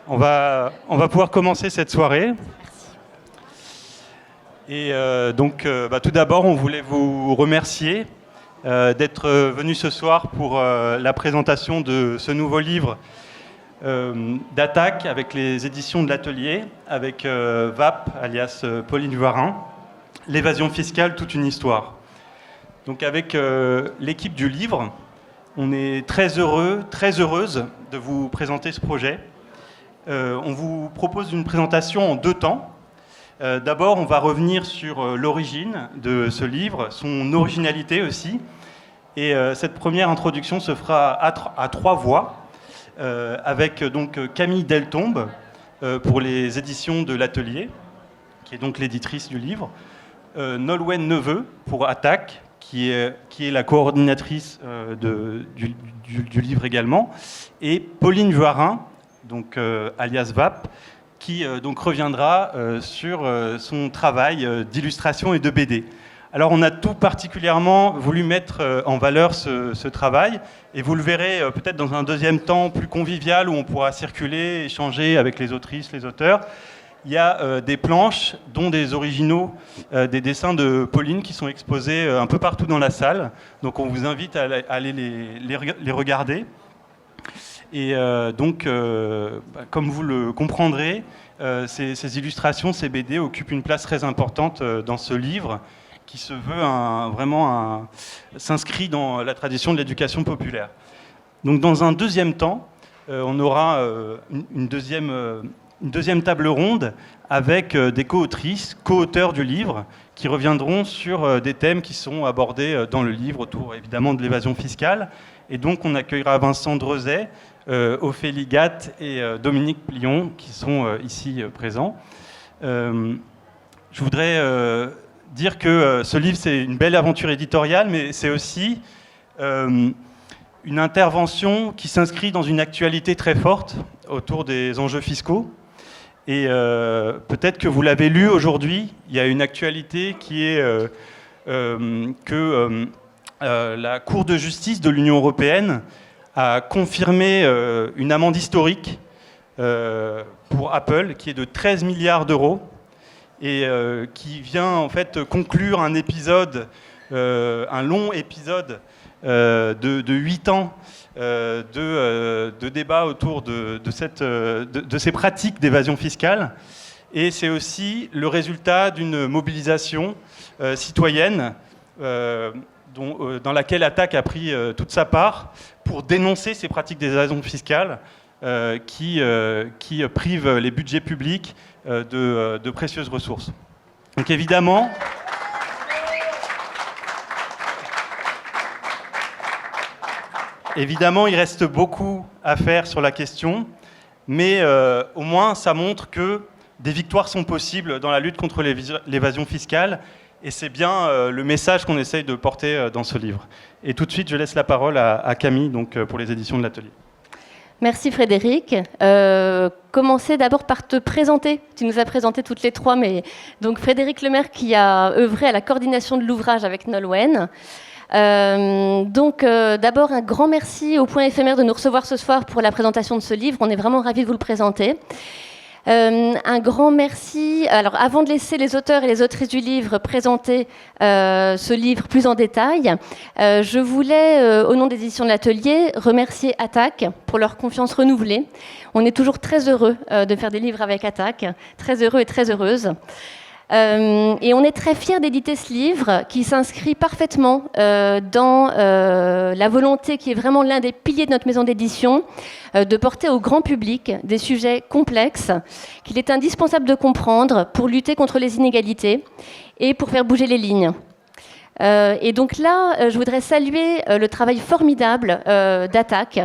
On va pouvoir commencer cette soirée. Et tout d'abord, on voulait vous remercier d'être venu ce soir pour la présentation de ce nouveau livre d'Attaque avec les éditions de l'Atelier, avec VAP, alias Pauline Varin, L'évasion fiscale, toute une histoire. Donc avec l'équipe du livre, on est très heureux, très heureuse de vous présenter ce projet. On vous propose une présentation en 2 temps. D'abord, on va revenir sur l'origine de ce livre, son originalité aussi. Et cette première introduction se fera à 3 voix, avec donc Camille Deltombe pour les éditions de l'Atelier, qui est donc l'éditrice du livre, Nolwenn Neveu pour Attaque, qui est la coordinatrice du livre également, et Pauline Varin, donc alias VAP, qui donc reviendra sur son travail d'illustration et de BD. Alors on a tout particulièrement voulu mettre en valeur ce travail, et vous le verrez peut-être dans un deuxième temps plus convivial où on pourra circuler, échanger avec les autrices, les auteurs. Il y a des planches, dont des originaux, des dessins de Pauline qui sont exposés un peu partout dans la salle. Donc on vous invite à aller les regarder. Et comme vous le comprendrez, ces illustrations, ces BD occupent une place très importante dans ce livre qui se veut s'inscrit dans la tradition de l'éducation populaire. Donc dans un deuxième temps, on aura une deuxième table ronde avec des co-autrices, co-auteurs du livre, qui reviendront sur des thèmes qui sont abordés dans le livre, autour évidemment de l'évasion fiscale. Et donc on accueillera Vincent Drezet, Ophélie Gatt et Dominique Plion, qui sont ici présents. Je voudrais dire que ce livre, c'est une belle aventure éditoriale, mais c'est aussi une intervention qui s'inscrit dans une actualité très forte autour des enjeux fiscaux. Et peut-être que vous l'avez lu aujourd'hui, il y a une actualité qui est que la Cour de justice de l'Union européenne a confirmé une amende historique pour Apple qui est de 13 milliards d'euros et qui vient en fait conclure un épisode, un long épisode de 8 ans de débat autour de ces pratiques d'évasion fiscale. Et c'est aussi le résultat d'une mobilisation citoyenne dans laquelle Attaque a pris toute sa part pour dénoncer ces pratiques d'évasion fiscale qui privent les budgets publics de précieuses ressources. Donc évidemment, il reste beaucoup à faire sur la question, mais au moins ça montre que des victoires sont possibles dans la lutte contre l'évasion fiscale, et c'est bien le message qu'on essaye de porter dans ce livre. Et tout de suite, je laisse la parole à Camille donc, pour les éditions de l'Atelier. Merci Frédéric. Commencer d'abord par te présenter. Tu nous as présenté toutes les 3, mais donc Frédéric Lemaire qui a œuvré à la coordination de l'ouvrage avec Nolwenn. D'abord un grand merci au Point éphémère de nous recevoir ce soir pour la présentation de ce livre. On est vraiment ravis de vous le présenter. Un grand merci. Alors, avant de laisser les auteurs et les autrices du livre présenter ce livre plus en détail, je voulais, au nom des éditions de l'Atelier, remercier Attaque pour leur confiance renouvelée. On est toujours très heureux de faire des livres avec Attaque, très heureux et très heureuse. Et on est très fiers d'éditer ce livre qui s'inscrit parfaitement dans la volonté qui est vraiment l'un des piliers de notre maison d'édition, de porter au grand public des sujets complexes qu'il est indispensable de comprendre pour lutter contre les inégalités et pour faire bouger les lignes. Et donc là, je voudrais saluer le travail formidable d'Attaque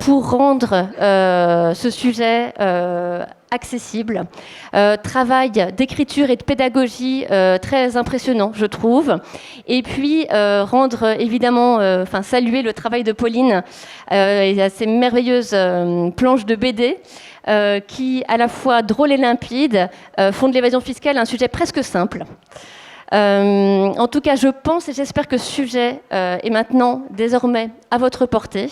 pour rendre ce sujet accessible. Travail d'écriture et de pédagogie très impressionnant, je trouve. Et puis, saluer le travail de Pauline et ces merveilleuses planches de BD qui, à la fois drôles et limpides, font de l'évasion fiscale un sujet presque simple. En tout cas, je pense et j'espère que ce sujet est maintenant désormais à votre portée.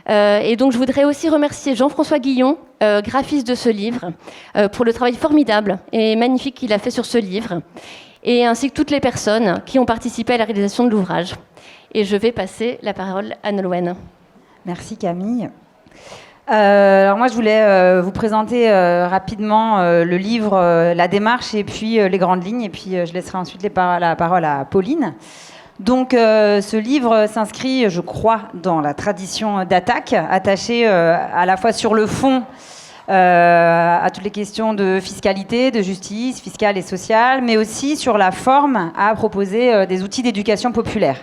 Et donc je voudrais aussi remercier Jean-François Guillon, graphiste de ce livre, pour le travail formidable et magnifique qu'il a fait sur ce livre, et ainsi que toutes les personnes qui ont participé à la réalisation de l'ouvrage. Et je vais passer la parole à Nolwenn. Merci Camille. Alors moi je voulais vous présenter rapidement le livre, la démarche et puis les grandes lignes, et puis je laisserai ensuite la parole à Pauline. Donc ce livre s'inscrit, je crois, dans la tradition d'Attaque, attachée à la fois sur le fond à toutes les questions de fiscalité, de justice fiscale et sociale, mais aussi sur la forme à proposer des outils d'éducation populaire.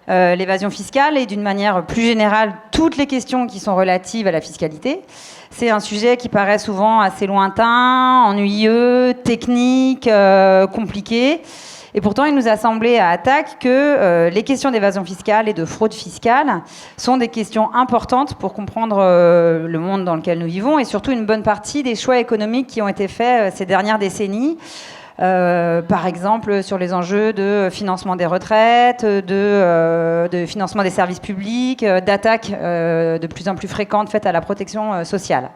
L'évasion fiscale et d'une manière plus générale toutes les questions qui sont relatives à la fiscalité. C'est un sujet qui paraît souvent assez lointain, ennuyeux, technique, compliqué. Et pourtant, il nous a semblé à Attaque que les questions d'évasion fiscale et de fraude fiscale sont des questions importantes pour comprendre le monde dans lequel nous vivons et surtout une bonne partie des choix économiques qui ont été faits ces dernières décennies. Par exemple, sur les enjeux de financement des retraites, de financement des services publics, d'attaques de plus en plus fréquentes faites à la protection sociale.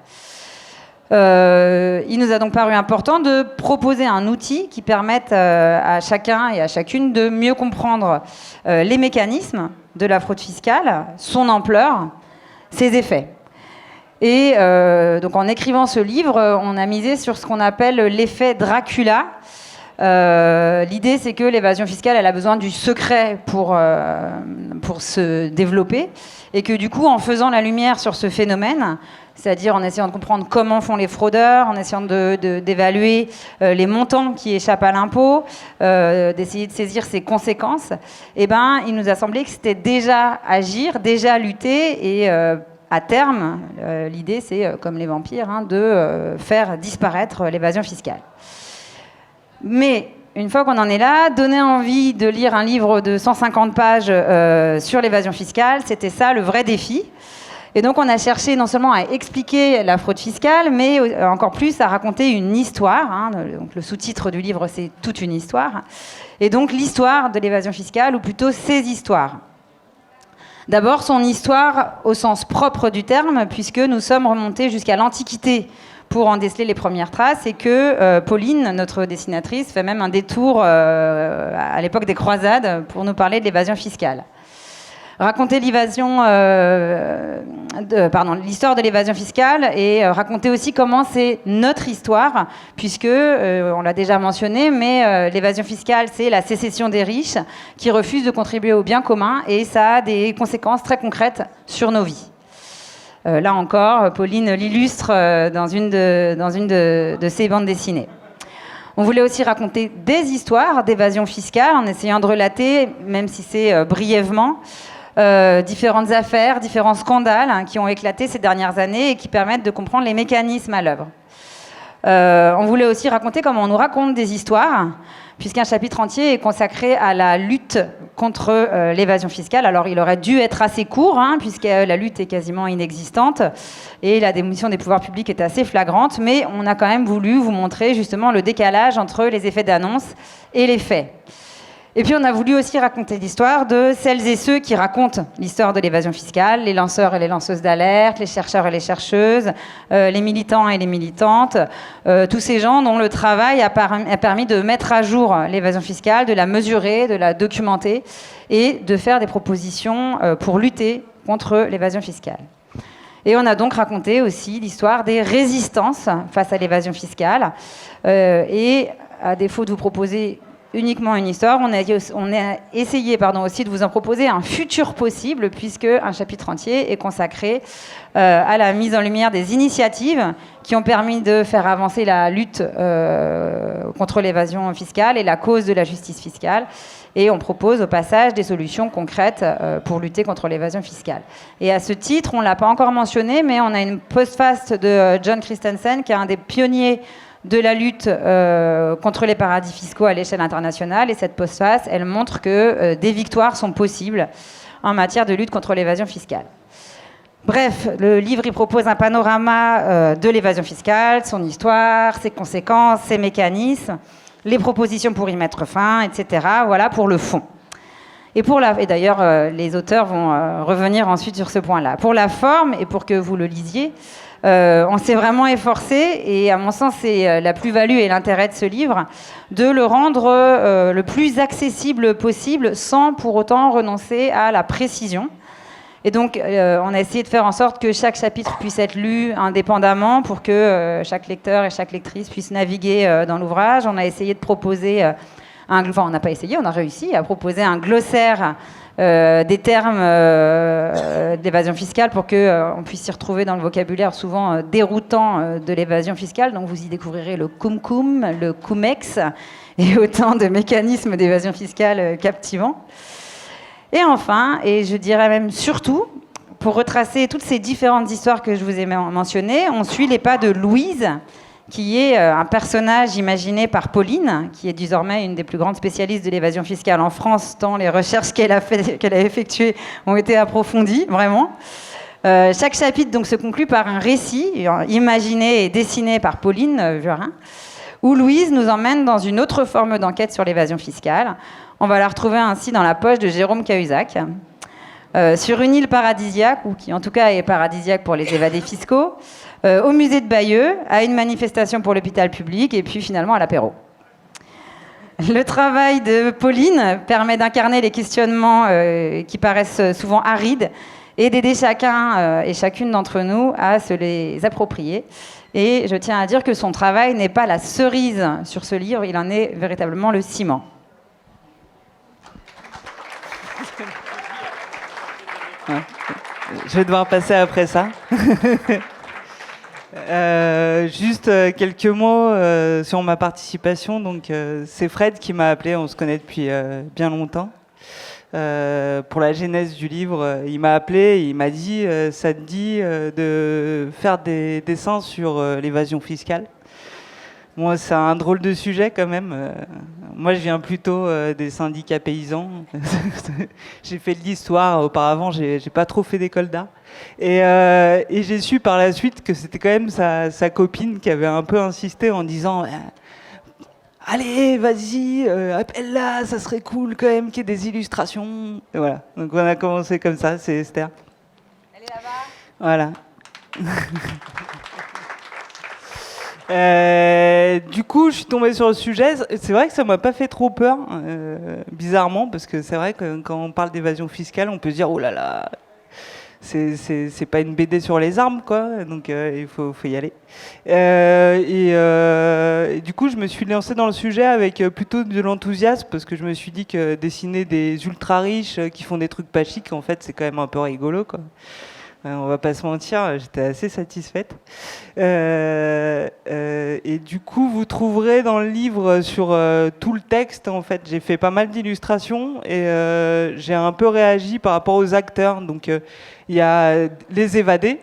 Il nous a donc paru important de proposer un outil qui permette à chacun et à chacune de mieux comprendre les mécanismes de la fraude fiscale, son ampleur, ses effets. Et donc en écrivant ce livre, on a misé sur ce qu'on appelle l'effet Dracula. L'idée, c'est que l'évasion fiscale, elle a besoin du secret pour se développer, et que du coup, en faisant la lumière sur ce phénomène, c'est-à-dire en essayant de comprendre comment font les fraudeurs, en essayant d'évaluer les montants qui échappent à l'impôt, d'essayer de saisir ses conséquences, eh ben, il nous a semblé que c'était déjà agir, déjà lutter, et à terme, l'idée, c'est, comme les vampires, de faire disparaître l'évasion fiscale. Mais une fois qu'on en est là, donner envie de lire un livre de 150 pages sur l'évasion fiscale, c'était ça le vrai défi. Et donc on a cherché non seulement à expliquer la fraude fiscale, mais encore plus à raconter une histoire. Donc le sous-titre du livre, c'est « Toute une histoire ». Et donc l'histoire de l'évasion fiscale, ou plutôt ses histoires. D'abord, son histoire au sens propre du terme, puisque nous sommes remontés jusqu'à l'Antiquité pour en déceler les premières traces, et que Pauline, notre dessinatrice, fait même un détour à l'époque des croisades pour nous parler de l'évasion fiscale. Raconter l'histoire de l'évasion fiscale, et raconter aussi comment c'est notre histoire, puisque, on l'a déjà mentionné, mais l'évasion fiscale, c'est la sécession des riches qui refusent de contribuer au bien commun, et ça a des conséquences très concrètes sur nos vies. Là encore, Pauline l'illustre dans une de ses bandes dessinées. On voulait aussi raconter des histoires d'évasion fiscale en essayant de relater, même si c'est brièvement, différentes affaires, différents scandales qui ont éclaté ces dernières années et qui permettent de comprendre les mécanismes à l'œuvre. On voulait aussi raconter comment on nous raconte des histoires, puisqu'un chapitre entier est consacré à la lutte contre l'évasion fiscale. Alors il aurait dû être assez court, puisque la lutte est quasiment inexistante et la démolition des pouvoirs publics est assez flagrante, mais on a quand même voulu vous montrer justement le décalage entre les effets d'annonce et les faits. Et puis on a voulu aussi raconter l'histoire de celles et ceux qui racontent l'histoire de l'évasion fiscale, les lanceurs et les lanceuses d'alerte, les chercheurs et les chercheuses, les militants et les militantes, tous ces gens dont le travail a permis de mettre à jour l'évasion fiscale, de la mesurer, de la documenter et de faire des propositions pour lutter contre l'évasion fiscale. Et on a donc raconté aussi l'histoire des résistances face à l'évasion fiscale. Et à défaut de vous proposer uniquement une histoire, on a essayé aussi de vous en proposer un futur possible, puisque un chapitre entier est consacré à la mise en lumière des initiatives qui ont permis de faire avancer la lutte contre l'évasion fiscale et la cause de la justice fiscale. Et on propose au passage des solutions concrètes pour lutter contre l'évasion fiscale. Et à ce titre, on ne l'a pas encore mentionné, mais on a une postface de John Christensen, qui est un des pionniers de la lutte contre les paradis fiscaux à l'échelle internationale. Et cette postface, elle montre que des victoires sont possibles en matière de lutte contre l'évasion fiscale. Bref, le livre il propose un panorama de l'évasion fiscale, son histoire, ses conséquences, ses mécanismes, les propositions pour y mettre fin, etc. Voilà pour le fond. Et d'ailleurs, les auteurs vont revenir ensuite sur ce point-là. Pour la forme, et pour que vous le lisiez, on s'est vraiment efforcé, et à mon sens, c'est la plus-value et l'intérêt de ce livre, de le rendre le plus accessible possible, sans pour autant renoncer à la précision. Et donc, on a essayé de faire en sorte que chaque chapitre puisse être lu indépendamment pour que chaque lecteur et chaque lectrice puisse naviguer dans l'ouvrage. On a essayé de proposer, on n'a pas essayé, on a réussi à proposer un glossaire des termes d'évasion fiscale pour qu'on puisse s'y retrouver dans le vocabulaire souvent déroutant de l'évasion fiscale. Donc, vous y découvrirez le cum-cum, le cum-ex et autant de mécanismes d'évasion fiscale captivants. Et enfin, et je dirais même surtout, pour retracer toutes ces différentes histoires que je vous ai mentionnées, on suit les pas de Louise, qui est un personnage imaginé par Pauline, qui est désormais une des plus grandes spécialistes de l'évasion fiscale en France, tant les recherches qu'elle a effectuées ont été approfondies, vraiment. Chaque chapitre donc, se conclut par un récit imaginé et dessiné par Pauline Vuarin, où Louise nous emmène dans une autre forme d'enquête sur l'évasion fiscale. On va la retrouver ainsi dans la poche de Jérôme Cahuzac, sur une île paradisiaque, ou qui en tout cas est paradisiaque pour les évadés fiscaux, au musée de Bayeux, à une manifestation pour l'hôpital public, et puis finalement à l'apéro. Le travail de Pauline permet d'incarner les questionnements qui paraissent souvent arides et d'aider chacun et chacune d'entre nous à se les approprier. Et je tiens à dire que son travail n'est pas la cerise sur ce livre, il en est véritablement le ciment. Je vais devoir passer après ça. Juste quelques mots sur ma participation. Donc, c'est Fred qui m'a appelé, on se connaît depuis bien longtemps. Pour la genèse du livre, il m'a appelé et il m'a dit ça te dit de faire des dessins sur l'évasion fiscale. Moi, c'est un drôle de sujet quand même. Moi, je viens plutôt des syndicats paysans. J'ai fait de l'histoire auparavant, j'ai pas trop fait d'école d'art. Et j'ai su par la suite que c'était quand même sa copine qui avait un peu insisté en disant allez, vas-y, appelle-la, ça serait cool quand même qu'il y ait des illustrations. Et voilà, donc on a commencé comme ça, c'est Esther. Elle est là-bas. Voilà. Du coup, je suis tombée sur le sujet. C'est vrai que ça m'a pas fait trop peur, bizarrement, parce que c'est vrai que quand on parle d'évasion fiscale, on peut se dire oh là là, c'est pas une BD sur les armes, quoi. Donc il faut y aller. Et du coup, je me suis lancée dans le sujet avec plutôt de l'enthousiasme, parce que je me suis dit que dessiner des ultra riches qui font des trucs pas chics, en fait, c'est quand même un peu rigolo, quoi. On va pas se mentir, j'étais assez satisfaite. Et du coup, vous trouverez dans le livre sur tout le texte, en fait, j'ai fait pas mal d'illustrations et j'ai un peu réagi par rapport aux acteurs. Donc, il y a les évadés,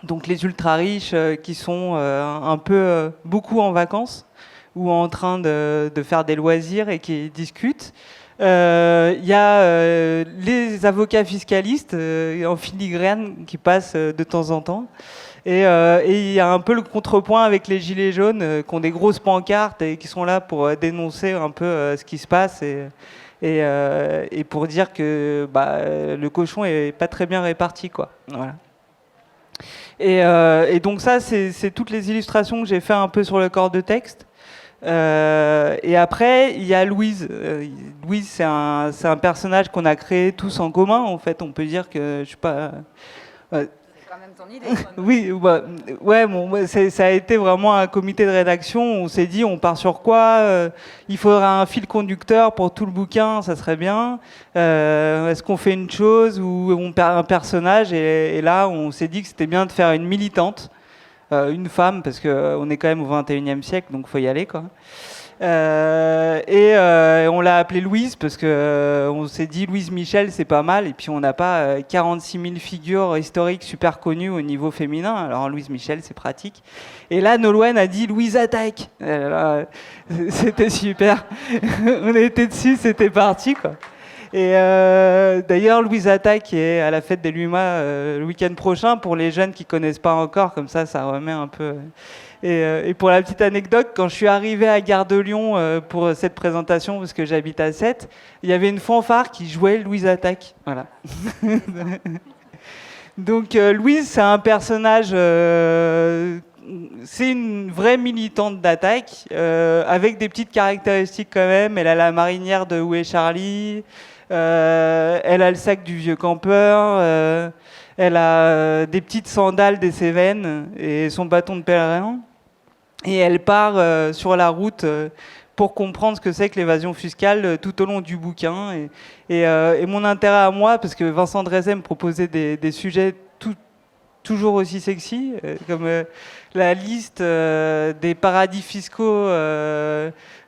donc les ultra riches qui sont un peu beaucoup en vacances ou en train de faire des loisirs et qui discutent. Il y a les avocats fiscalistes en filigrane qui passent de temps en temps. Et il y a un peu le contrepoint avec les gilets jaunes qui ont des grosses pancartes et qui sont là pour dénoncer un peu ce qui se passe et pour dire que le cochon est pas très bien réparti, quoi. Voilà. Et donc ça, c'est toutes les illustrations que j'ai fait un peu sur le corps de texte. Et après, il y a Louise. Louise, c'est un personnage qu'on a créé tous en commun. En fait, on peut dire que je suis pas. C'est quand même ton idée. Oui, ouais, bon, ça a été vraiment un comité de rédaction. On s'est dit, on part sur quoi il faudra un fil conducteur pour tout le bouquin, ça serait bien. Est-ce qu'on fait une chose ou on perd un personnage et là, on s'est dit que c'était bien de faire une militante. Une femme, parce qu'on est quand même au 21e siècle, donc il faut y aller, quoi. Et on l'a appelée Louise, parce qu'on s'est dit Louise Michel, c'est pas mal, et puis on n'a pas 46 000 figures historiques super connues au niveau féminin, alors Louise Michel, c'est pratique. Et là, Nolwenn a dit Louise attaque. C'était super. On était dessus, c'était parti, quoi. Et d'ailleurs, Louise Attaque est à la fête des Luma le week-end prochain pour les jeunes qui connaissent pas encore, comme ça remet un peu. Et pour la petite anecdote, quand je suis arrivé à Gare de Lyon pour cette présentation, parce que j'habite à Sète, il y avait une fanfare qui jouait Louise Attaque. Voilà. Donc Louise, c'est un personnage, c'est une vraie militante d'Attaque, avec des petites caractéristiques quand même. Elle a la marinière de Où est Charlie, elle a le sac du vieux campeur, elle a des petites sandales des Cévennes et son bâton de pèlerin. Et elle part sur la route pour comprendre ce que c'est que l'évasion fiscale tout au long du bouquin. Et mon intérêt à moi, parce que Vincent Drezet me proposait des sujets toujours aussi sexy, comme la liste des paradis fiscaux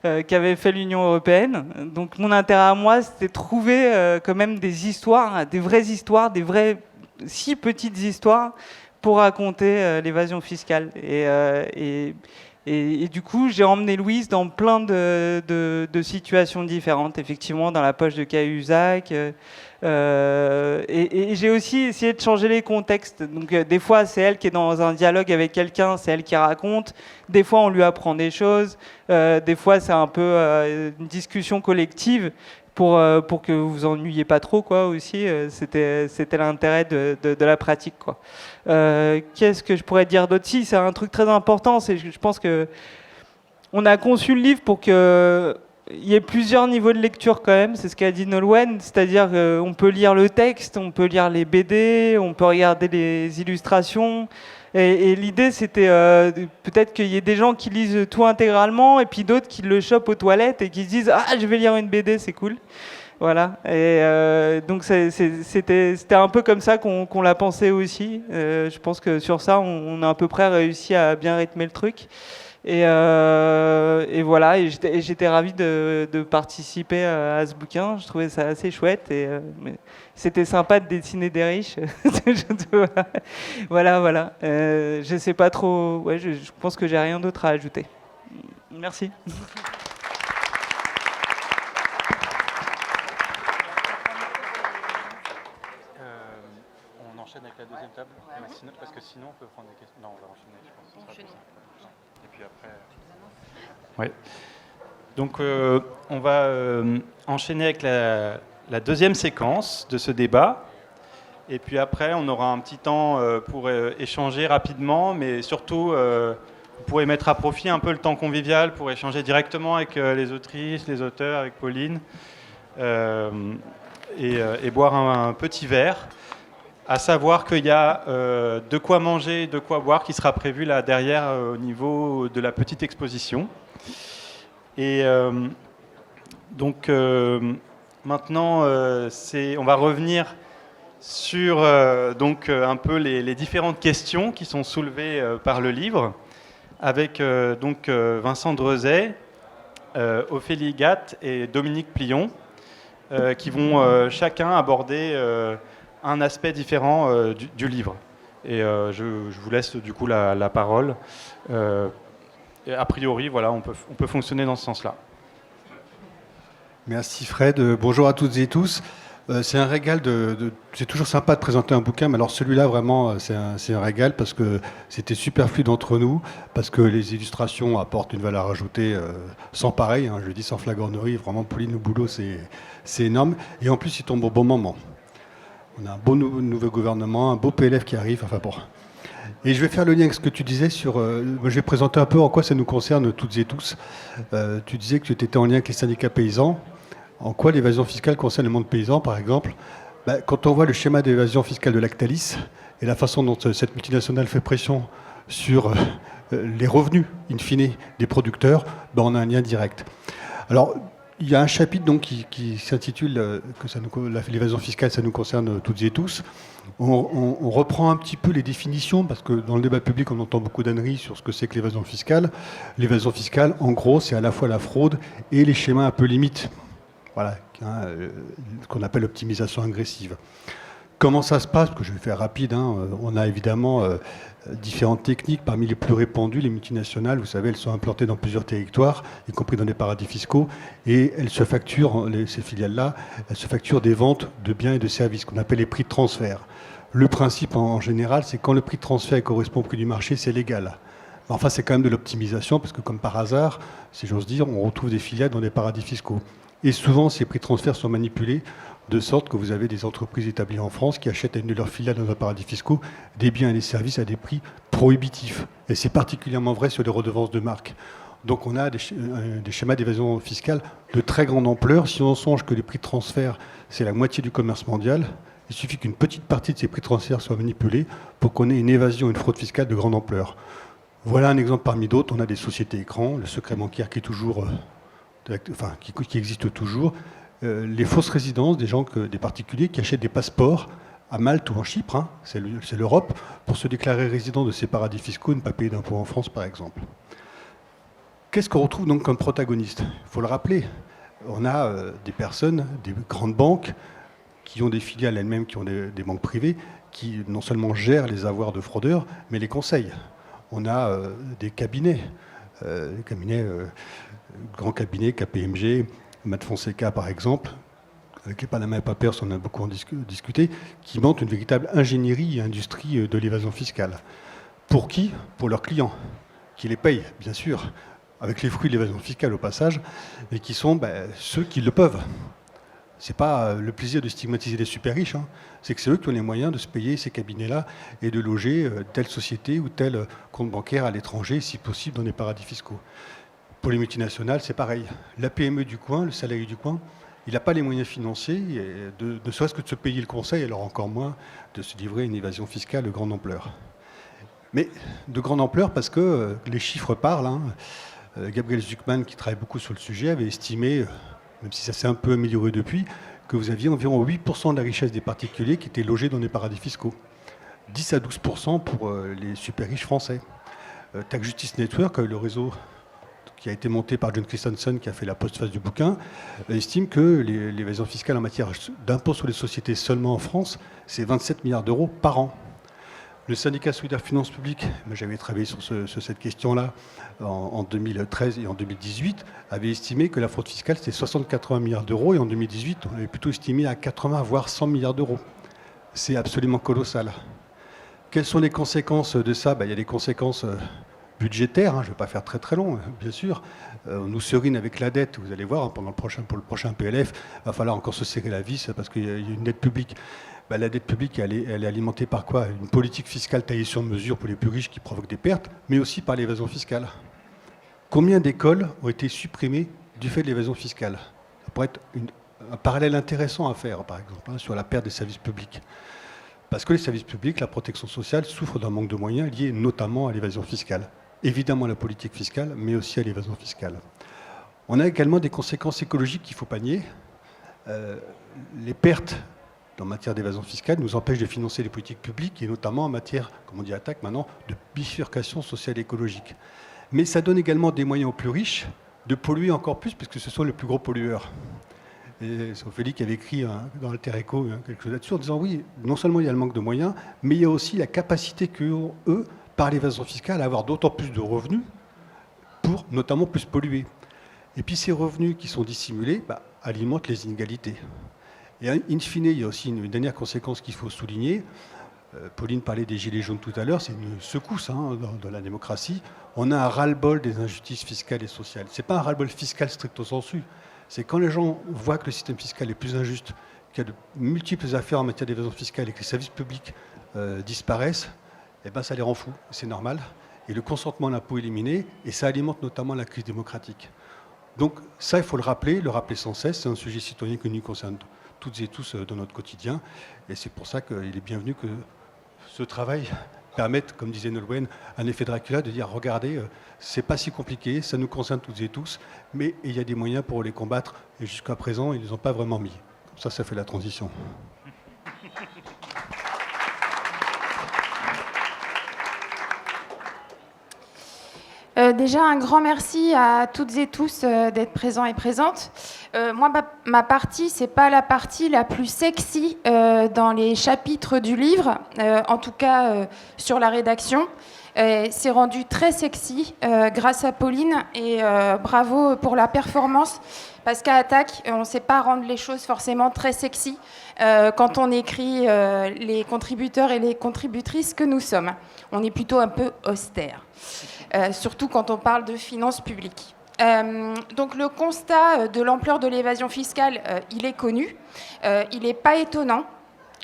qu'avait fait l'Union européenne. Donc mon intérêt à moi, c'était de trouver quand même des histoires, des vraies histoires, des vraies si petites histoires pour raconter l'évasion fiscale. Et du coup, j'ai emmené Louise dans plein de situations différentes, effectivement, dans la poche de Cahuzac. Et j'ai aussi essayé de changer les contextes. Donc, des fois, c'est elle qui est dans un dialogue avec quelqu'un, c'est elle qui raconte. Des fois, on lui apprend des choses. Des fois, c'est un peu une discussion collective pour que vous vous ennuyiez pas trop, quoi, aussi. C'était l'intérêt de la pratique, quoi. Qu'est-ce que je pourrais dire d'autre? Si, c'est un truc très important. Je pense que on a conçu le livre pour que il y a plusieurs niveaux de lecture quand même, c'est ce qu'a dit Nolwenn, c'est-à-dire qu'on peut lire le texte, on peut lire les BD, on peut regarder les illustrations. Et l'idée, c'était peut-être qu'il y ait des gens qui lisent tout intégralement et puis d'autres qui le chopent aux toilettes et qui se disent « Ah, je vais lire une BD, c'est cool ». Voilà. Et donc, c'était un peu comme ça qu'on l'a pensé aussi. Je pense que sur ça, on a à peu près réussi à bien rythmer le truc. Et voilà, et j'étais ravi de participer à ce bouquin. Je trouvais ça assez chouette. Mais c'était sympa de dessiner des riches. Voilà. Je sais pas trop. Ouais, je pense que j'ai rien d'autre à ajouter. Merci. On enchaîne avec la deuxième table, parce que sinon on peut prendre des questions. Non, on va enchaîner, je pense. Ce sera plus simple. Et puis après. Oui. Donc on va enchaîner avec la deuxième séquence de ce débat. Et puis après, on aura un petit temps pour échanger rapidement, mais surtout, vous pourrez mettre à profit un peu le temps convivial pour échanger directement avec les autrices, les auteurs, avec Pauline, et boire un petit verre. À savoir qu'il y a de quoi manger et de quoi boire qui sera prévu là derrière au niveau de la petite exposition. Et donc maintenant, on va revenir sur donc un peu les différentes questions qui sont soulevées par le livre, avec donc Vincent Drezet, Ophélie Gatt et Dominique Plion, qui vont chacun aborder un aspect différent du livre. Et je vous laisse du coup la parole. Et a priori, voilà, on peut fonctionner dans ce sens-là. Merci Fred. Bonjour à toutes et tous. C'est un régal c'est toujours sympa de présenter un bouquin, mais alors celui-là vraiment c'est un régal parce que c'était superflu d'entre nous, parce que les illustrations apportent une valeur ajoutée sans pareil, hein, je le dis sans flagornerie, vraiment Pauline le boulot c'est énorme, et en plus il tombe au bon moment. On a un beau nouveau gouvernement, un beau PLF qui arrive, enfin bon. Et je vais faire le lien avec ce que tu disais sur... je vais présenter un peu en quoi ça nous concerne toutes et tous. Tu disais que tu étais en lien avec les syndicats paysans. En quoi l'évasion fiscale concerne le monde paysan, par exemple? Quand on voit le schéma d'évasion fiscale de Lactalis et la façon dont cette multinationale fait pression sur les revenus, in fine, des producteurs, on a un lien direct. Alors, il y a un chapitre donc, qui s'intitule l'évasion fiscale, ça nous concerne toutes et tous. On reprend un petit peu les définitions, parce que dans le débat public, on entend beaucoup d'âneries sur ce que c'est que l'évasion fiscale. L'évasion fiscale, en gros, c'est à la fois la fraude et les schémas un peu limites. Voilà, ce qu'on appelle l'optimisation agressive. Comment ça se passe? Parce que je vais faire rapide. On a évidemment différentes techniques. Parmi les plus répandues, les multinationales, vous savez, elles sont implantées dans plusieurs territoires, y compris dans des paradis fiscaux, et elles se facturent, ces filiales-là, elles se facturent des ventes de biens et de services, qu'on appelle les prix de transfert. Le principe, en général, c'est que quand le prix de transfert correspond au prix du marché, c'est légal. Enfin, c'est quand même de l'optimisation, parce que comme par hasard, si j'ose dire, on retrouve des filiales dans des paradis fiscaux. Et souvent, ces prix de transfert sont manipulés, de sorte que vous avez des entreprises établies en France qui achètent à une de leurs filiales dans un paradis fiscaux des biens et des services à des prix prohibitifs. Et c'est particulièrement vrai sur les redevances de marque. Donc on a des schémas d'évasion fiscale de très grande ampleur. Si on songe que les prix de transfert, c'est la moitié du commerce mondial, il suffit qu'une petite partie de ces prix de transfert soit manipulée pour qu'on ait une évasion, une fraude fiscale de grande ampleur. Voilà un exemple parmi d'autres. On a des sociétés écrans, le secret bancaire qui est toujours, qui existe toujours. Les fausses résidences, des particuliers qui achètent des passeports à Malte ou en Chypre, c'est l'Europe, pour se déclarer résident de ces paradis fiscaux et ne pas payer d'impôts en France, par exemple. Qu'est-ce qu'on retrouve donc comme protagoniste? Il faut le rappeler. On a des personnes, des grandes banques, qui ont des filiales elles-mêmes, qui ont des banques privées, qui non seulement gèrent les avoirs de fraudeurs, mais les conseillent. On a des cabinets, grands cabinets, KPMG, Mat Fonseca, par exemple, avec les Panama Papers, on a beaucoup discuté, qui montent une véritable ingénierie et industrie de l'évasion fiscale. Pour qui? Pour leurs clients, qui les payent, bien sûr, avec les fruits de l'évasion fiscale au passage, mais qui sont ceux qui le peuvent. Ce n'est pas le plaisir de stigmatiser les super riches, c'est que c'est eux qui ont les moyens de se payer ces cabinets-là et de loger telle société ou tel compte bancaire à l'étranger, si possible dans des paradis fiscaux. Pour les multinationales, c'est pareil. La PME du coin, le salarié du coin, il n'a pas les moyens financiers, ne serait-ce que de se payer le conseil, alors encore moins de se livrer à une évasion fiscale de grande ampleur. Mais de grande ampleur parce que les chiffres parlent. Gabriel Zucman, qui travaille beaucoup sur le sujet, avait estimé, même si ça s'est un peu amélioré depuis, que vous aviez environ 8% de la richesse des particuliers qui étaient logés dans des paradis fiscaux. 10 à 12% pour les super riches français. Tax Justice Network, le réseau qui a été monté par John Christensen, qui a fait la postface du bouquin, estime que l'évasion fiscale en matière d'impôt sur les sociétés seulement en France, c'est 27 milliards d'euros par an. Le syndicat solidaire finances publiques, j'avais travaillé sur cette question-là en 2013 et en 2018, avait estimé que la fraude fiscale, c'était 60-80 milliards d'euros, et en 2018, on avait plutôt estimé à 80, voire 100 milliards d'euros. C'est absolument colossal. Quelles sont les conséquences de ça? Il y a des conséquences budgétaires, je ne vais pas faire très très long, bien sûr. On nous serine avec la dette, vous allez voir, pour le prochain PLF, il va falloir encore se serrer la vis parce qu'il y a une dette publique. La dette publique, elle est alimentée par quoi? Une politique fiscale taillée sur mesure pour les plus riches qui provoque des pertes, mais aussi par l'évasion fiscale. Combien d'écoles ont été supprimées du fait de l'évasion fiscale? Ça pourrait être un parallèle intéressant à faire, par exemple, sur la perte des services publics. Parce que les services publics, la protection sociale, souffrent d'un manque de moyens lié notamment à l'évasion fiscale. Évidemment à la politique fiscale, mais aussi à l'évasion fiscale. On a également des conséquences écologiques qu'il ne faut pas nier. Les pertes en matière d'évasion fiscale nous empêchent de financer les politiques publiques, et notamment en matière, comme on dit attaque maintenant, de bifurcation sociale et écologique. Mais ça donne également des moyens aux plus riches de polluer encore plus, puisque ce sont les plus gros pollueurs. Et c'est Ophélie qui avait écrit dans Alter Echo quelque chose là-dessus, en disant oui, non seulement il y a le manque de moyens, mais il y a aussi la capacité qu'eux, par l'évasion fiscale, à avoir d'autant plus de revenus pour notamment plus polluer. Et puis ces revenus qui sont dissimulés alimentent les inégalités. Et in fine, il y a aussi une dernière conséquence qu'il faut souligner. Pauline parlait des gilets jaunes tout à l'heure, c'est une secousse dans la démocratie. On a un ras-le-bol des injustices fiscales et sociales. Ce n'est pas un ras-le-bol fiscal stricto sensu. C'est quand les gens voient que le système fiscal est plus injuste, qu'il y a de multiples affaires en matière d'évasion fiscale et que les services publics disparaissent, ça les rend fous, c'est normal. Et le consentement à l'impôt est éliminé, et ça alimente notamment la crise démocratique. Donc ça, il faut le rappeler sans cesse. C'est un sujet citoyen qui nous concerne toutes et tous dans notre quotidien. Et c'est pour ça qu'il est bienvenu que ce travail permette, comme disait Nolwenn, un effet Dracula, de dire, regardez, c'est pas si compliqué, ça nous concerne toutes et tous, mais il y a des moyens pour les combattre, et jusqu'à présent, ils ne les ont pas vraiment mis. Comme ça fait la transition. Déjà, un grand merci à toutes et tous d'être présents et présentes. Moi, ma partie, c'est pas la partie la plus sexy dans les chapitres du livre, en tout cas sur la rédaction. C'est rendu très sexy grâce à Pauline et bravo pour la performance. Parce qu'à Attaque, on ne sait pas rendre les choses forcément très sexy quand on écrit les contributeurs et les contributrices que nous sommes. On est plutôt un peu austère, surtout quand on parle de finances publiques. Donc le constat de l'ampleur de l'évasion fiscale, il est connu. Il n'est pas étonnant.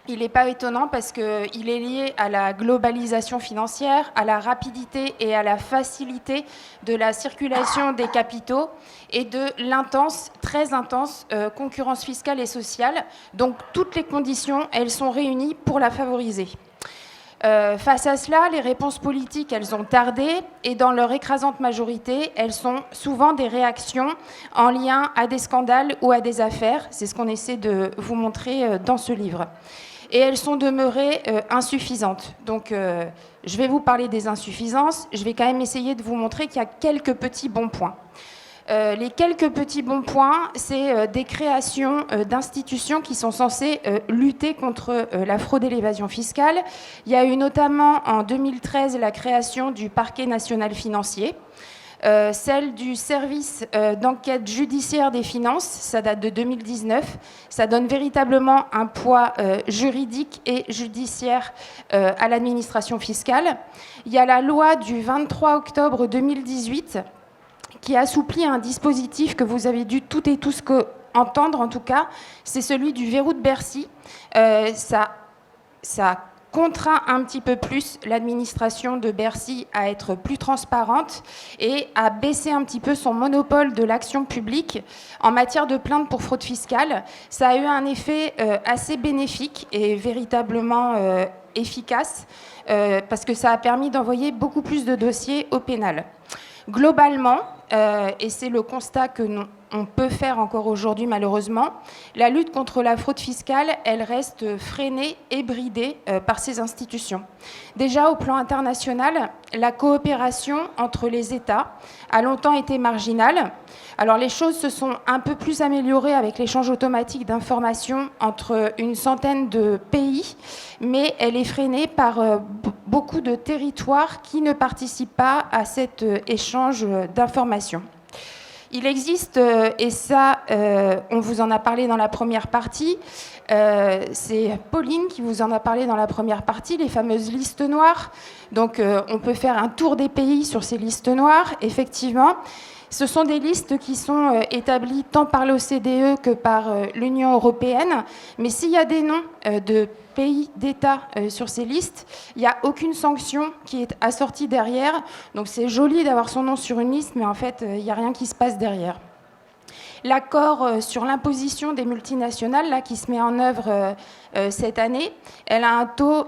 Il n'est pas étonnant parce qu'il est lié à la globalisation financière, à la rapidité et à la facilité de la circulation des capitaux et de l'intense, très intense concurrence fiscale et sociale. Donc toutes les conditions, elles sont réunies pour la favoriser. Face à cela, les réponses politiques, elles ont tardé et dans leur écrasante majorité, elles sont souvent des réactions en lien à des scandales ou à des affaires. C'est ce qu'on essaie de vous montrer dans ce livre. Et elles sont demeurées insuffisantes. Donc, je vais vous parler des insuffisances. Je vais quand même essayer de vous montrer qu'il y a quelques petits bons points. Les quelques petits bons points, c'est des créations d'institutions qui sont censées lutter contre la fraude et l'évasion fiscale. Il y a eu notamment en 2013 la création du parquet national financier, celle du service d'enquête judiciaire des finances, ça date de 2019. Ça donne véritablement un poids juridique et judiciaire à l'administration fiscale. Il y a la loi du 23 octobre 2018 qui assouplit un dispositif que vous avez dû toutes et tous entendre, en tout cas, c'est celui du verrou de Bercy. Ça contraint un petit peu plus l'administration de Bercy à être plus transparente et à baisser un petit peu son monopole de l'action publique en matière de plainte pour fraude fiscale. Ça a eu un effet assez bénéfique et véritablement efficace parce que ça a permis d'envoyer beaucoup plus de dossiers au pénal. Globalement, et c'est le constat que on peut faire encore aujourd'hui malheureusement, la lutte contre la fraude fiscale, elle reste freinée et bridée par ces institutions. Déjà au plan international, la coopération entre les États a longtemps été marginale. Alors les choses se sont un peu plus améliorées avec l'échange automatique d'informations entre une centaine de pays, mais elle est freinée par beaucoup de territoires qui ne participent pas à cet échange d'informations. Il existe, et ça, on vous en a parlé dans la première partie, c'est Pauline qui vous en a parlé dans la première partie, les fameuses listes noires. Donc, on peut faire un tour des pays sur ces listes noires, effectivement. Ce sont des listes qui sont établies tant par l'OCDE que par l'Union européenne. Mais s'il y a des noms de pays, d'États sur ces listes, il n'y a aucune sanction qui est assortie derrière. Donc c'est joli d'avoir son nom sur une liste, mais en fait, il n'y a rien qui se passe derrière. L'accord sur l'imposition des multinationales, là, qui se met en œuvre cette année, elle a un taux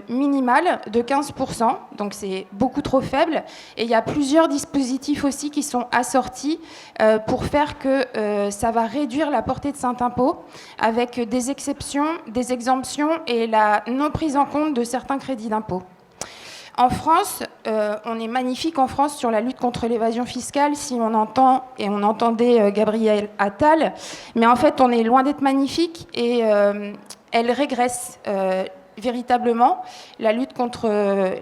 minimal de 15%, donc c'est beaucoup trop faible. Et il y a plusieurs dispositifs aussi qui sont assortis pour faire que ça va réduire la portée de cet impôt, avec des exceptions, des exemptions et la non prise en compte de certains crédits d'impôt. En France, on est magnifique en France sur la lutte contre l'évasion fiscale si on entend, et on entendait Gabriel Attal, mais en fait on est loin d'être magnifique et elle régresse véritablement la lutte contre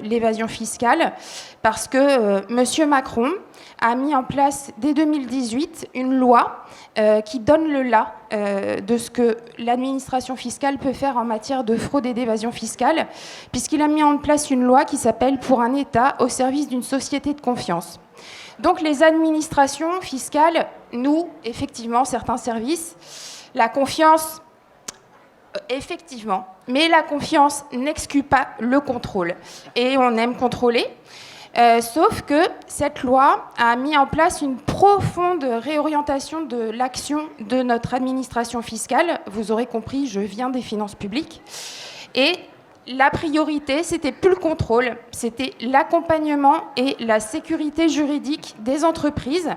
l'évasion fiscale parce que M. Macron a mis en place dès 2018 une loi qui donne le là de ce que l'administration fiscale peut faire en matière de fraude et d'évasion fiscale, puisqu'il a mis en place une loi qui s'appelle « Pour un État au service d'une société de confiance ». Donc les administrations fiscales, nous, effectivement, certains services, la confiance, effectivement, mais la confiance n'exclut pas le contrôle. Et on aime contrôler. Sauf que cette loi a mis en place une profonde réorientation de l'action de notre administration fiscale. Vous aurez compris, je viens des finances publiques. Et la priorité, c'était plus le contrôle, c'était l'accompagnement et la sécurité juridique des entreprises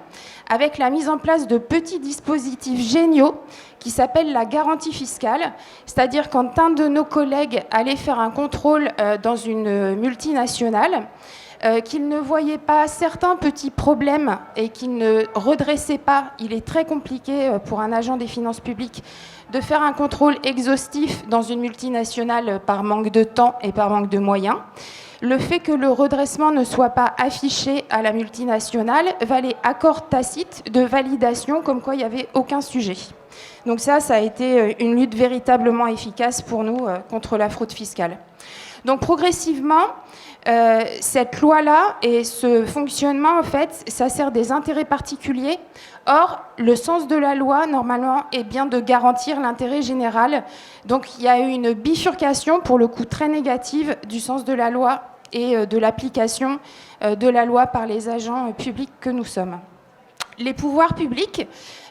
avec la mise en place de petits dispositifs géniaux qui s'appellent la garantie fiscale. C'est-à-dire quand un de nos collègues allait faire un contrôle dans une multinationale, qu'il ne voyait pas certains petits problèmes et qu'il ne redressait pas. Il est très compliqué pour un agent des finances publiques de faire un contrôle exhaustif dans une multinationale par manque de temps et par manque de moyens. Le fait que le redressement ne soit pas affiché à la multinationale valait accord tacite de validation comme quoi il n'y avait aucun sujet. Donc ça a été une lutte véritablement efficace pour nous contre la fraude fiscale. Donc progressivement, cette loi-là et ce fonctionnement, en fait, ça sert des intérêts particuliers. Or, le sens de la loi, normalement, est bien de garantir l'intérêt général. Donc il y a eu une bifurcation, pour le coup très négative, du sens de la loi et de l'application de la loi par les agents publics que nous sommes. Les pouvoirs publics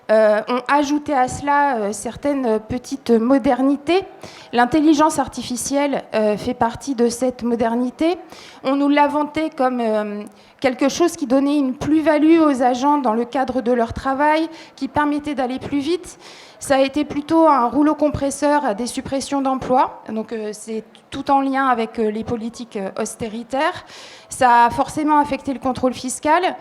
ont ajouté à cela certaines petites modernités. L'intelligence artificielle fait partie de cette modernité. On nous l'a vanté comme quelque chose qui donnait une plus-value aux agents dans le cadre de leur travail, qui permettait d'aller plus vite. Ça a été plutôt un rouleau compresseur à des suppressions d'emplois. Donc c'est tout en lien avec les politiques austéritaires. Ça a forcément affecté le contrôle fiscal.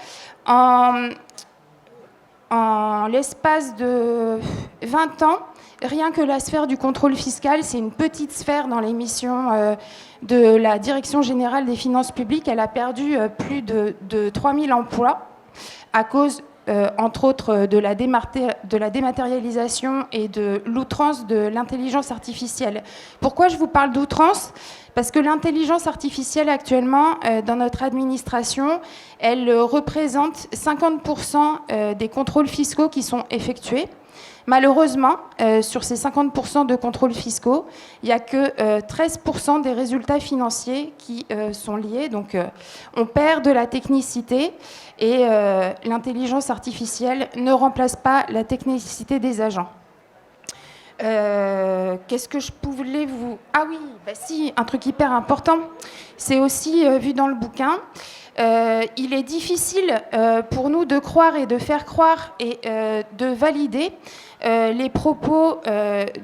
En l'espace de 20 ans, rien que la sphère du contrôle fiscal, c'est une petite sphère dans les missions de la Direction générale des finances publiques. Elle a perdu plus de 3000 emplois à cause, entre autres, de la dématérialisation et de l'outrance de l'intelligence artificielle. Pourquoi je vous parle d'outrance ? Parce que l'intelligence artificielle actuellement, dans notre administration, elle représente 50% des contrôles fiscaux qui sont effectués. Malheureusement, sur ces 50% de contrôles fiscaux, il n'y a que 13% des résultats financiers qui sont liés. Donc, on perd de la technicité et l'intelligence artificielle ne remplace pas la technicité des agents. Qu'est-ce que je voulais vous... Ah oui, bah si, un truc hyper important. C'est aussi vu dans le bouquin. Il est difficile pour nous de croire et de faire croire et de valider les propos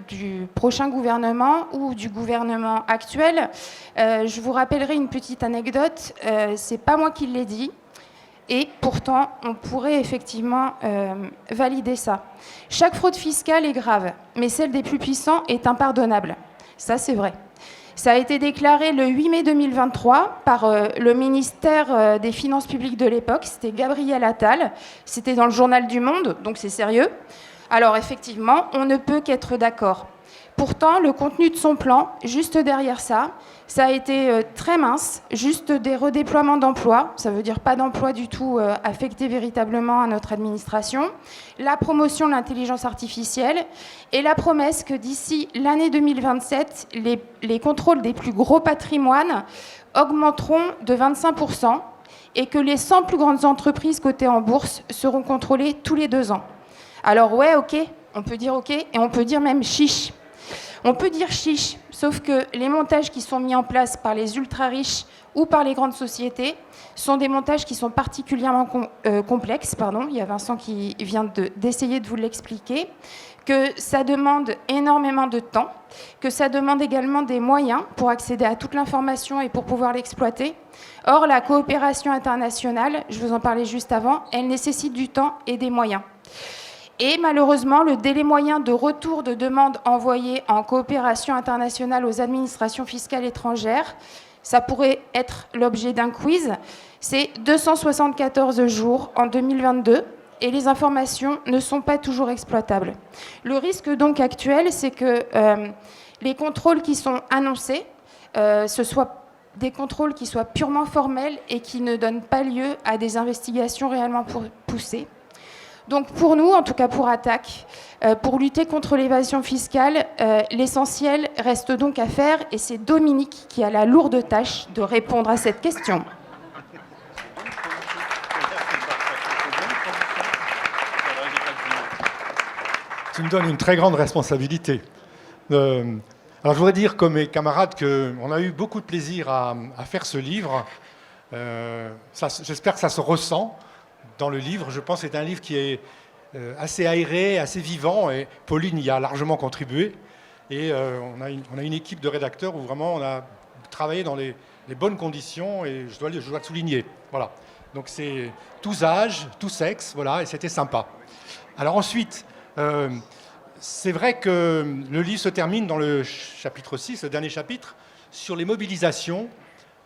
du prochain gouvernement ou du gouvernement actuel. Je vous rappellerai une petite anecdote. C'est pas moi qui l'ai dit. Et pourtant, on pourrait effectivement valider ça. Chaque fraude fiscale est grave, mais celle des plus puissants est impardonnable. Ça, c'est vrai. Ça a été déclaré le 8 mai 2023 par le ministère des Finances publiques de l'époque. C'était Gabriel Attal. C'était dans le journal du Monde, donc c'est sérieux. Alors effectivement, on ne peut qu'être d'accord. Pourtant, le contenu de son plan, juste derrière ça, ça a été très mince, juste des redéploiements d'emplois, ça veut dire pas d'emplois du tout affectés véritablement à notre administration, la promotion de l'intelligence artificielle et la promesse que d'ici l'année 2027, les contrôles des plus gros patrimoines augmenteront de 25% et que les 100 plus grandes entreprises cotées en bourse seront contrôlées tous les 2 ans. Alors ouais, ok, on peut dire ok et on peut dire même chiche. On peut dire chiche, sauf que les montages qui sont mis en place par les ultra-riches ou par les grandes sociétés sont des montages qui sont particulièrement complexes. Il y a Vincent qui vient d'essayer de vous l'expliquer, que ça demande énormément de temps, que ça demande également des moyens pour accéder à toute l'information et pour pouvoir l'exploiter. Or, la coopération internationale, je vous en parlais juste avant, elle nécessite du temps et des moyens. Et malheureusement, le délai moyen de retour de demande envoyée en coopération internationale aux administrations fiscales étrangères, ça pourrait être l'objet d'un quiz, c'est 274 jours en 2022 et les informations ne sont pas toujours exploitables. Le risque donc actuel, c'est que les contrôles qui sont annoncés, ce soit des contrôles qui soient purement formels et qui ne donnent pas lieu à des investigations réellement poussées. Donc pour nous, en tout cas pour Attac, pour lutter contre l'évasion fiscale, l'essentiel reste donc à faire et c'est Dominique qui a la lourde tâche de répondre à cette question. Tu me donnes une très grande responsabilité. Alors je voudrais dire comme mes camarades qu'on a eu beaucoup de plaisir à faire ce livre. J'espère que ça se ressent dans le livre. Je pense que c'est un livre qui est assez aéré, assez vivant, et Pauline y a largement contribué. Et on a une équipe de rédacteurs où vraiment on a travaillé dans les les bonnes conditions, et je dois le souligner. Voilà. Donc c'est tous âges, tous sexes, voilà, et c'était sympa. Alors ensuite, c'est vrai que le livre se termine dans le chapitre 6, le dernier chapitre, sur les mobilisations,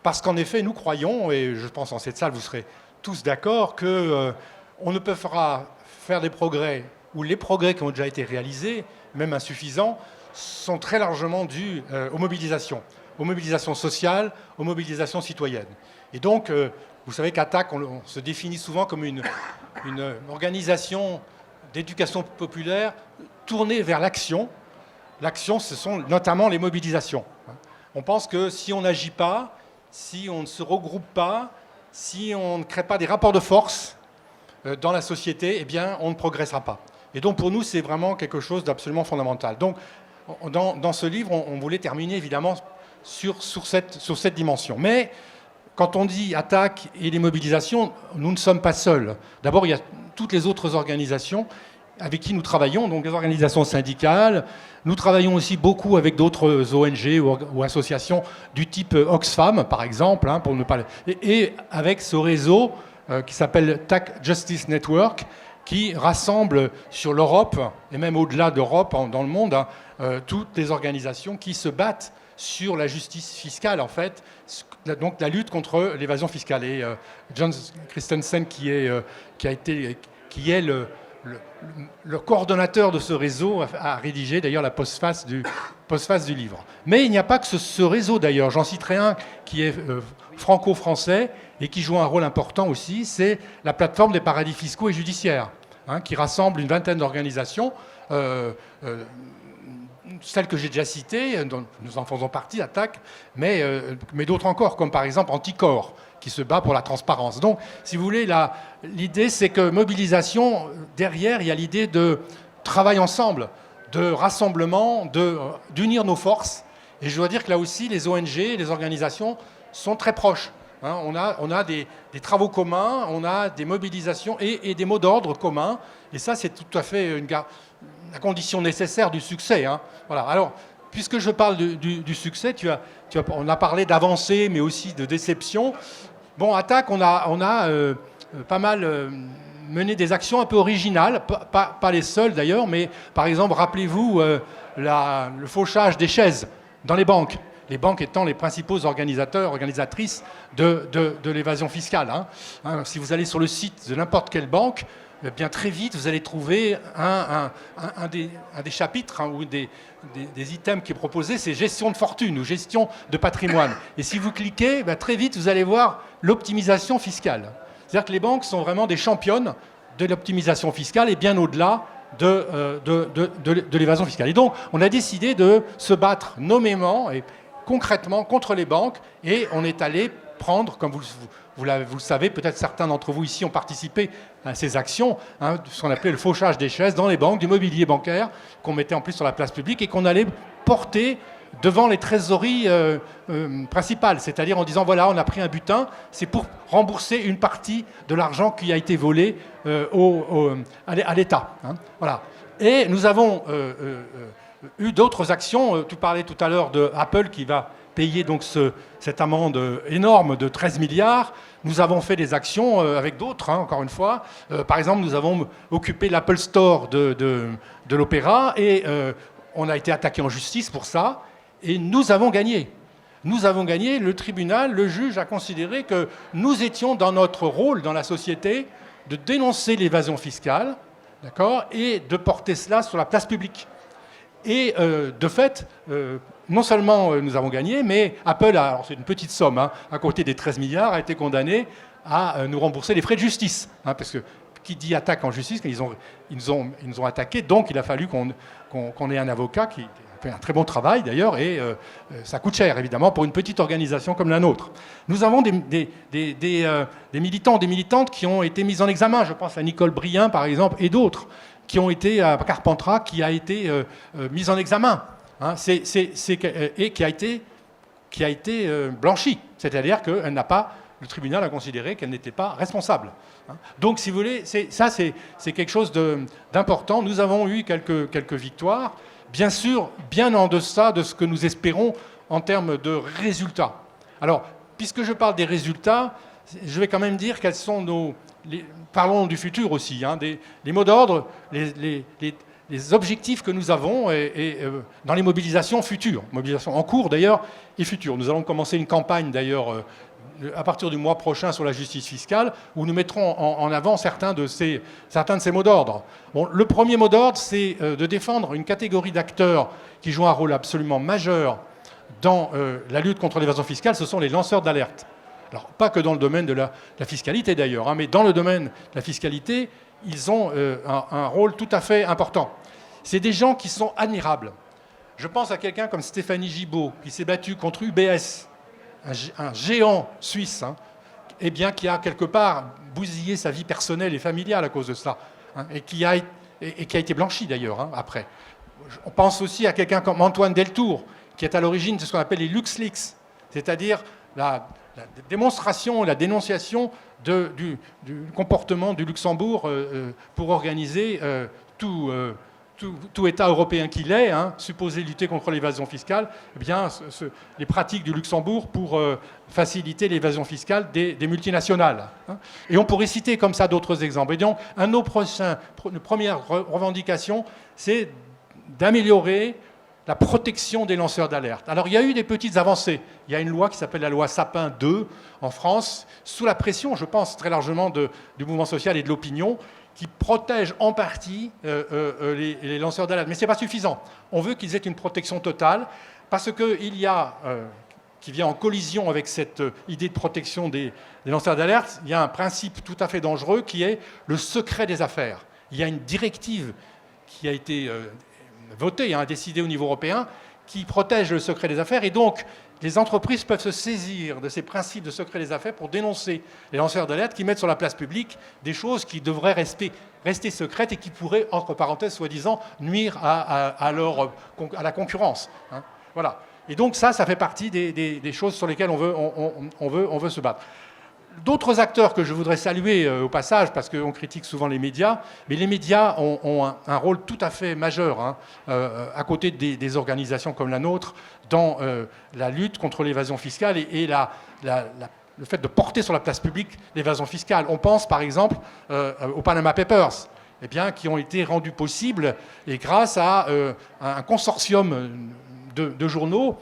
parce qu'en effet, nous croyons, et je pense en cette salle, vous serez tous d'accord, qu'on ne peut faire des progrès, ou les progrès qui ont déjà été réalisés, même insuffisants, sont très largement dus aux mobilisations sociales, aux mobilisations citoyennes. Et donc, vous savez qu'ATTAC, on se définit souvent comme une organisation d'éducation populaire tournée vers l'action. L'action, ce sont notamment les mobilisations. On pense que si on n'agit pas, si on ne se regroupe pas, si on ne crée pas des rapports de force dans la société, eh bien, on ne progressera pas. Et donc, pour nous, c'est vraiment quelque chose d'absolument fondamental. Donc, dans ce livre, on voulait terminer, évidemment, sur cette dimension. Mais quand on dit attaque et les mobilisations, nous ne sommes pas seuls. D'abord, il y a toutes les autres organisations avec qui nous travaillons, donc les organisations syndicales. Nous travaillons aussi beaucoup avec d'autres ONG ou associations du type Oxfam, par exemple, pour ne pas... et avec ce réseau qui s'appelle TAC Justice Network, qui rassemble sur l'Europe, et même au-delà d'Europe, dans le monde, toutes les organisations qui se battent sur la justice fiscale, en fait, donc la lutte contre l'évasion fiscale. Et John Christensen, qui est le coordonnateur de ce réseau, a rédigé d'ailleurs la postface du livre. Mais il n'y a pas que ce réseau d'ailleurs. J'en citerai un qui est franco-français et qui joue un rôle important aussi, c'est la plateforme des paradis fiscaux et judiciaires, qui rassemble une vingtaine d'organisations, celles que j'ai déjà citées, dont nous en faisons partie, ATTAC, mais d'autres encore, comme par exemple Anticor, qui se bat pour la transparence. Donc, si vous voulez, l'idée, c'est que mobilisation, derrière, il y a l'idée de travail ensemble, de rassemblement, d'unir nos forces. Et je dois dire que là aussi, les ONG, les organisations sont très proches. On a des travaux communs, on a des mobilisations et des mots d'ordre communs. Et ça, c'est tout à fait la condition nécessaire du succès. Voilà. Alors, puisque je parle du succès, on a parlé d'avancée, mais aussi de déception. Bon, ATTAC, on a pas mal mené des actions un peu originales, pas les seules d'ailleurs, mais par exemple, rappelez-vous le fauchage des chaises dans les banques. Les banques étant les principaux organisatrices de l'évasion fiscale. Si vous allez sur le site de n'importe quelle banque, bien très vite, vous allez trouver un des chapitres ou des items qui est proposé, c'est gestion de fortune ou gestion de patrimoine. Et si vous cliquez, très vite, vous allez voir l'optimisation fiscale. C'est-à-dire que les banques sont vraiment des championnes de l'optimisation fiscale et bien au-delà de l'évasion fiscale. Et donc, on a décidé de se battre nommément et concrètement contre les banques et on est allé prendre, comme vous le savez, peut-être certains d'entre vous ici ont participé à ces actions, ce qu'on appelait le fauchage des chaises dans les banques, du mobilier bancaire, qu'on mettait en plus sur la place publique et qu'on allait porter devant les trésoreries principales, c'est-à-dire en disant voilà, on a pris un butin, c'est pour rembourser une partie de l'argent qui a été volé à l'État. Voilà. Et nous avons eu d'autres actions. Tu parlais tout à l'heure de Apple qui va payer donc cette amende énorme de 13 milliards. Nous avons fait des actions avec d'autres, encore une fois. Par exemple, nous avons occupé l'Apple Store de l'Opéra et on a été attaqué en justice pour ça. Et nous avons gagné. Nous avons gagné. Le tribunal, le juge a considéré que nous étions dans notre rôle dans la société de dénoncer l'évasion fiscale, d'accord, et de porter cela sur la place publique. Et de fait, non seulement nous avons gagné, mais Apple, alors c'est une petite somme, à côté des 13 milliards, a été condamné à nous rembourser les frais de justice. Parce que qui dit attaque en justice, ils nous ont attaqué, donc il a fallu qu'on ait un avocat qui fait un très bon travail d'ailleurs, et ça coûte cher évidemment pour une petite organisation comme la nôtre. Nous avons des militants, des militantes qui ont été mis en examen, je pense à Nicole Brien par exemple, et d'autres, qui ont été à Carpentras, qui a été mise en examen, et qui a été blanchie. C'est-à-dire que le tribunal a considéré qu'elle n'était pas responsable. Donc, si vous voulez, c'est quelque chose d'important. Nous avons eu quelques victoires, bien sûr, bien en deçà de ce que nous espérons en termes de résultats. Alors, puisque je parle des résultats, je vais quand même dire quels sont parlons du futur aussi, hein, les mots d'ordre, les objectifs que nous avons dans les mobilisations futures, mobilisations en cours d'ailleurs et futures. Nous allons commencer une campagne d'ailleurs à partir du mois prochain sur la justice fiscale, où nous mettrons en avant certains de ces mots d'ordre. Bon, le premier mot d'ordre, c'est de défendre une catégorie d'acteurs qui jouent un rôle absolument majeur dans la lutte contre l'évasion fiscale, ce sont les lanceurs d'alerte. Alors, pas que dans le domaine de la fiscalité d'ailleurs, hein, mais dans le domaine de la fiscalité, ils ont un rôle tout à fait important. C'est des gens qui sont admirables. Je pense à quelqu'un comme Stéphanie Gibault, qui s'est battue contre UBS, un géant suisse, hein, eh bien, qui a quelque part bousillé sa vie personnelle et familiale à cause de ça, hein, et qui a été blanchi d'ailleurs, hein, après. On pense aussi à quelqu'un comme Antoine Deltour, qui est à l'origine de ce qu'on appelle les LuxLeaks, c'est-à-dire la démonstration, la dénonciation du comportement du Luxembourg pour organiser tout État européen qu'il est, hein, supposé lutter contre l'évasion fiscale, eh bien, les pratiques du Luxembourg pour faciliter l'évasion fiscale des multinationales. Hein. Et on pourrait citer comme ça d'autres exemples. Et donc, une première revendication, c'est d'améliorer la protection des lanceurs d'alerte. Alors, il y a eu des petites avancées. Il y a une loi qui s'appelle la loi Sapin 2 en France, sous la pression, je pense, très largement du mouvement social et de l'opinion, qui protège en partie les lanceurs d'alerte. Mais ce n'est pas suffisant. On veut qu'ils aient une protection totale, parce qu'il y a, qui vient en collision avec cette idée de protection des lanceurs d'alerte, il y a un principe tout à fait dangereux qui est le secret des affaires. Il y a une directive qui a été votée, hein, décidée au niveau européen, qui protège le secret des affaires, et donc les entreprises peuvent se saisir de ces principes de secret des affaires pour dénoncer les lanceurs d'alerte qui mettent sur la place publique des choses qui devraient rester secrètes et qui pourraient, entre parenthèses, soi-disant, nuire à la concurrence. Hein. Voilà. Et donc ça fait partie des choses sur lesquelles on veut se battre. D'autres acteurs que je voudrais saluer au passage, parce qu'on critique souvent les médias, mais les médias ont un rôle tout à fait majeur, hein, à côté des organisations comme la nôtre, dans la lutte contre l'évasion fiscale et le fait de porter sur la place publique l'évasion fiscale. On pense par exemple aux Panama Papers, eh bien, qui ont été rendus possibles et grâce à un consortium de journaux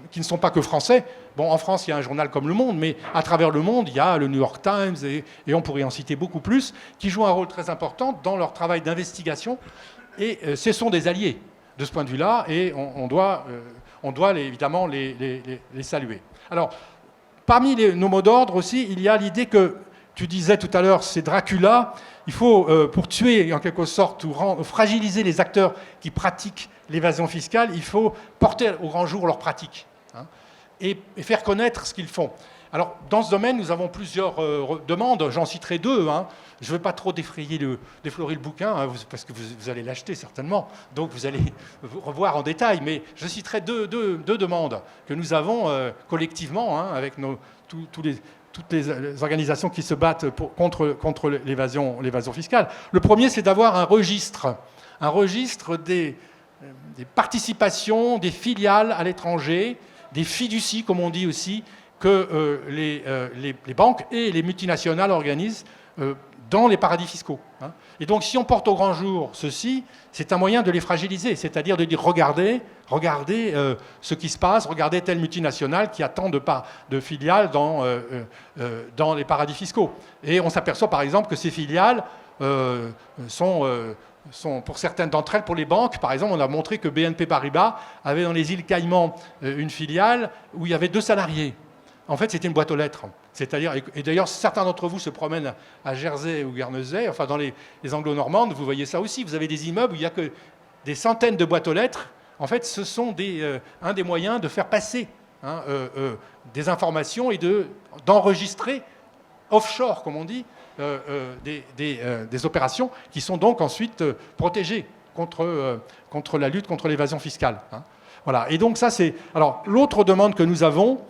qui ne sont pas que français. Bon, en France, il y a un journal comme Le Monde, mais à travers le monde, il y a le New York Times, et on pourrait en citer beaucoup plus, qui jouent un rôle très important dans leur travail d'investigation. Et ce sont des alliés de ce point de vue-là, et on doit évidemment les saluer. Alors, parmi nos mots d'ordre aussi, il y a l'idée que, tu disais tout à l'heure, c'est Dracula. Il faut, pour tuer en quelque sorte ou fragiliser les acteurs qui pratiquent l'évasion fiscale, il faut porter au grand jour leurs pratiques, hein, et faire connaître ce qu'ils font. Alors, dans ce domaine, nous avons plusieurs demandes. J'en citerai deux. Hein. Je ne veux pas trop déflorer le bouquin, hein, parce que vous allez l'acheter certainement. Donc, vous allez revoir en détail. Mais je citerai deux demandes que nous avons collectivement, hein, avec toutes les organisations qui se battent contre l'évasion fiscale. Le premier, c'est d'avoir un registre des participations, des filiales à l'étranger, des fiducies, comme on dit aussi, que les banques et les multinationales organisent dans les paradis fiscaux. Hein. Et donc, si on porte au grand jour ceci, c'est un moyen de les fragiliser, c'est-à-dire de dire regardez ce qui se passe, regardez telle multinationale qui a tant de filiales dans les paradis fiscaux. Et on s'aperçoit par exemple que ces filiales sont, pour certaines d'entre elles, pour les banques, par exemple, on a montré que BNP Paribas avait dans les îles Caïmans une filiale où il y avait 2 salariés. En fait, c'était une boîte aux lettres. C'est-à-dire, et d'ailleurs, certains d'entre vous se promènent à Jersey ou Guernesey, enfin dans les anglo-normandes, vous voyez ça aussi. Vous avez des immeubles où il n'y a que des centaines de boîtes aux lettres. En fait, ce sont un des moyens de faire passer, hein, des informations et d'enregistrer offshore, comme on dit, des opérations qui sont donc ensuite protégées contre la lutte contre l'évasion fiscale. Hein. Voilà. Et donc ça, c'est... Alors, l'autre demande que nous avons,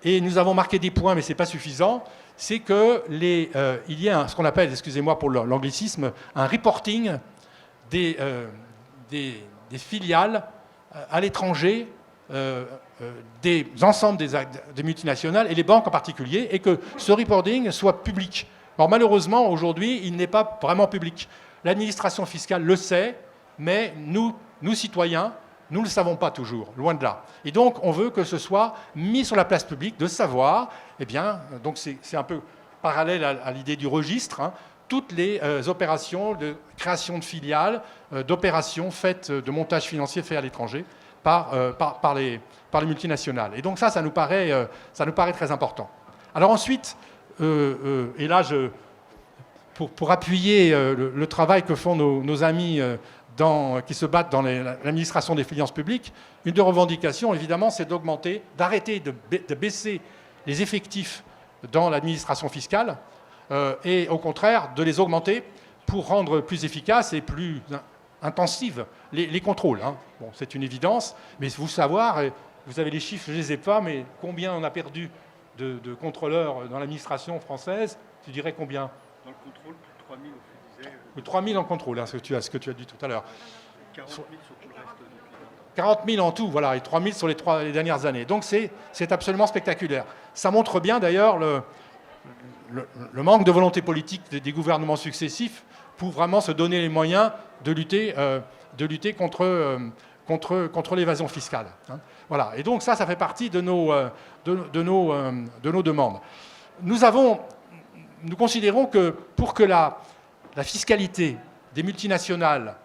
et nous avons marqué des points, mais ce n'est pas suffisant, c'est qu'il y ait ce qu'on appelle, excusez-moi pour l'anglicisme, un reporting des filiales à l'étranger des ensembles des multinationales et les banques en particulier, et que ce reporting soit public. Alors malheureusement, aujourd'hui, il n'est pas vraiment public. L'administration fiscale le sait, mais nous citoyens, nous ne le savons pas toujours, loin de là. Et donc, on veut que ce soit mis sur la place publique, de savoir, eh bien, donc c'est un peu parallèle à l'idée du registre, hein, toutes les opérations de création de filiales, d'opérations faites, de montage financier fait à l'étranger par les multinationales. Et donc ça nous paraît très important. Alors ensuite, et là, pour appuyer le travail que font nos amis qui se battent dans l'administration des finances publiques, une des revendications, évidemment, c'est d'arrêter de baisser les effectifs dans l'administration fiscale et au contraire de les augmenter pour rendre plus efficaces et plus intensives les contrôles. Hein. Bon, c'est une évidence, mais vous savoir, vous avez les chiffres, je ne les ai pas, mais combien on a perdu de contrôleurs dans l'administration française, tu dirais combien? Dans le contrôle, plus de 3000, on disait. Plus de 3000 en contrôle, hein, ce que tu as dit tout à l'heure. 40 000 sur tout le reste depuis 40 000 en tout, voilà, et 3 000 sur les dernières années. Donc c'est absolument spectaculaire. Ça montre bien d'ailleurs le manque de volonté politique des gouvernements successifs pour vraiment se donner les moyens de lutter contre l'évasion fiscale. Hein. Voilà. Et donc ça fait partie de nos demandes. Nous considérons que pour que la fiscalité des multinationales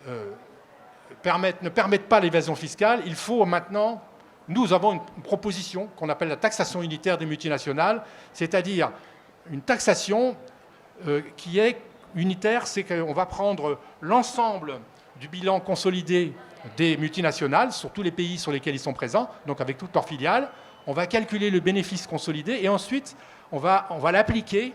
ne permette pas l'évasion fiscale, il faut maintenant, nous avons une proposition qu'on appelle la taxation unitaire des multinationales, c'est-à-dire une taxation qui est unitaire, c'est qu'on va prendre l'ensemble du bilan consolidé des multinationales sur tous les pays sur lesquels ils sont présents, donc avec toutes leurs filiales, on va calculer le bénéfice consolidé et ensuite on va l'appliquer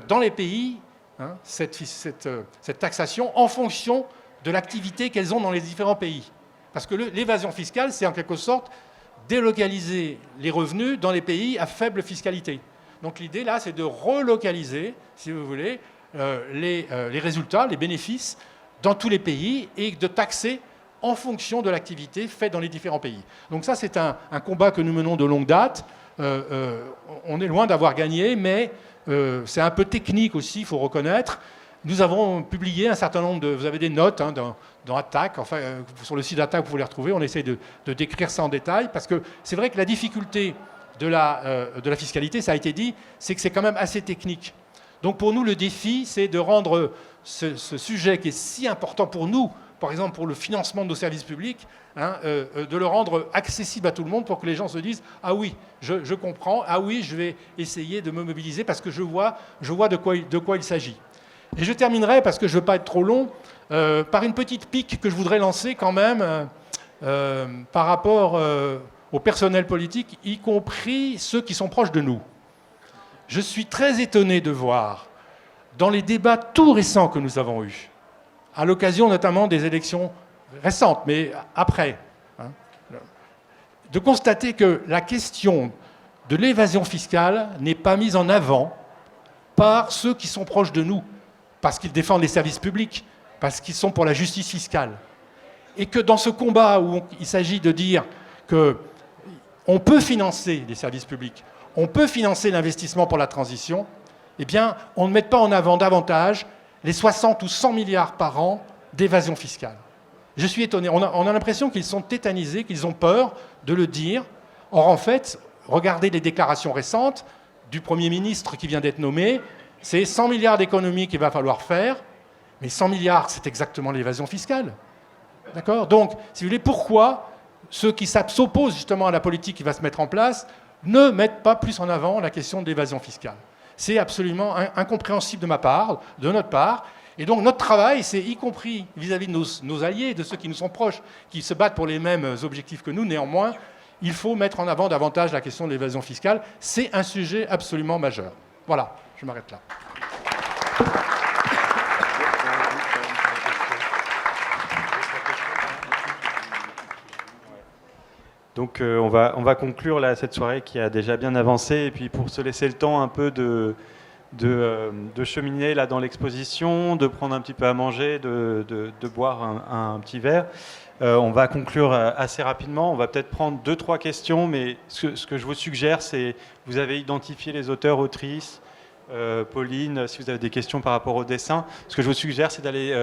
dans les pays, hein, cette taxation, en fonction de l'activité qu'elles ont dans les différents pays. Parce que l'évasion fiscale, c'est en quelque sorte délocaliser les revenus dans les pays à faible fiscalité. Donc l'idée, là, c'est de relocaliser, si vous voulez, les résultats, les bénéfices dans tous les pays et de taxer en fonction de l'activité faite dans les différents pays. Donc ça, c'est un combat que nous menons de longue date. On est loin d'avoir gagné, mais c'est un peu technique aussi, il faut reconnaître. Nous avons publié un certain nombre vous avez des notes hein, dans Attac, enfin, sur le site d'Attac, vous pouvez les retrouver. On essaie de décrire ça en détail, parce que c'est vrai que la difficulté de la fiscalité, ça a été dit, c'est que c'est quand même assez technique. Donc pour nous, le défi, c'est de rendre ce sujet qui est si important pour nous, par exemple pour le financement de nos services publics, hein, de le rendre accessible à tout le monde pour que les gens se disent « Ah oui, je comprends, ah oui, je vais essayer de me mobiliser parce que je vois de quoi il s'agit ». Et je terminerai, parce que je ne veux pas être trop long, par une petite pique que je voudrais lancer quand même par rapport au personnel politique, y compris ceux qui sont proches de nous. Je suis très étonné de voir, dans les débats tout récents que nous avons eus, à l'occasion notamment des élections récentes, mais après, hein, de constater que la question de l'évasion fiscale n'est pas mise en avant par ceux qui sont proches de nous, parce qu'ils défendent les services publics, parce qu'ils sont pour la justice fiscale. Et que dans ce combat où il s'agit de dire qu'on peut financer les services publics, on peut financer l'investissement pour la transition, eh bien, on ne met pas en avant davantage les 60 ou 100 milliards par an d'évasion fiscale. Je suis étonné. On a l'impression qu'ils sont tétanisés, qu'ils ont peur de le dire. Or, en fait, regardez les déclarations récentes du Premier ministre qui vient d'être nommé. C'est 100 milliards d'économies qu'il va falloir faire. Mais 100 milliards, c'est exactement l'évasion fiscale. D'accord ? Donc, si vous voulez, pourquoi ceux qui s'opposent justement à la politique qui va se mettre en place ne mettent pas plus en avant la question de l'évasion fiscale ? C'est absolument incompréhensible de notre part. Et donc notre travail, c'est y compris vis-à-vis de nos alliés, de ceux qui nous sont proches, qui se battent pour les mêmes objectifs que nous, néanmoins, il faut mettre en avant davantage la question de l'évasion fiscale. C'est un sujet absolument majeur. Voilà, je m'arrête là. Donc on va conclure là, cette soirée qui a déjà bien avancé, et puis pour se laisser le temps un peu de de cheminer là dans l'exposition, de prendre un petit peu à manger, de boire un petit verre. On va conclure assez rapidement. On va peut-être prendre 2-3 questions, mais ce que je vous suggère, c'est, vous avez identifié les auteurs, autrices, Pauline, si vous avez des questions par rapport au dessin, ce que je vous suggère, c'est d'aller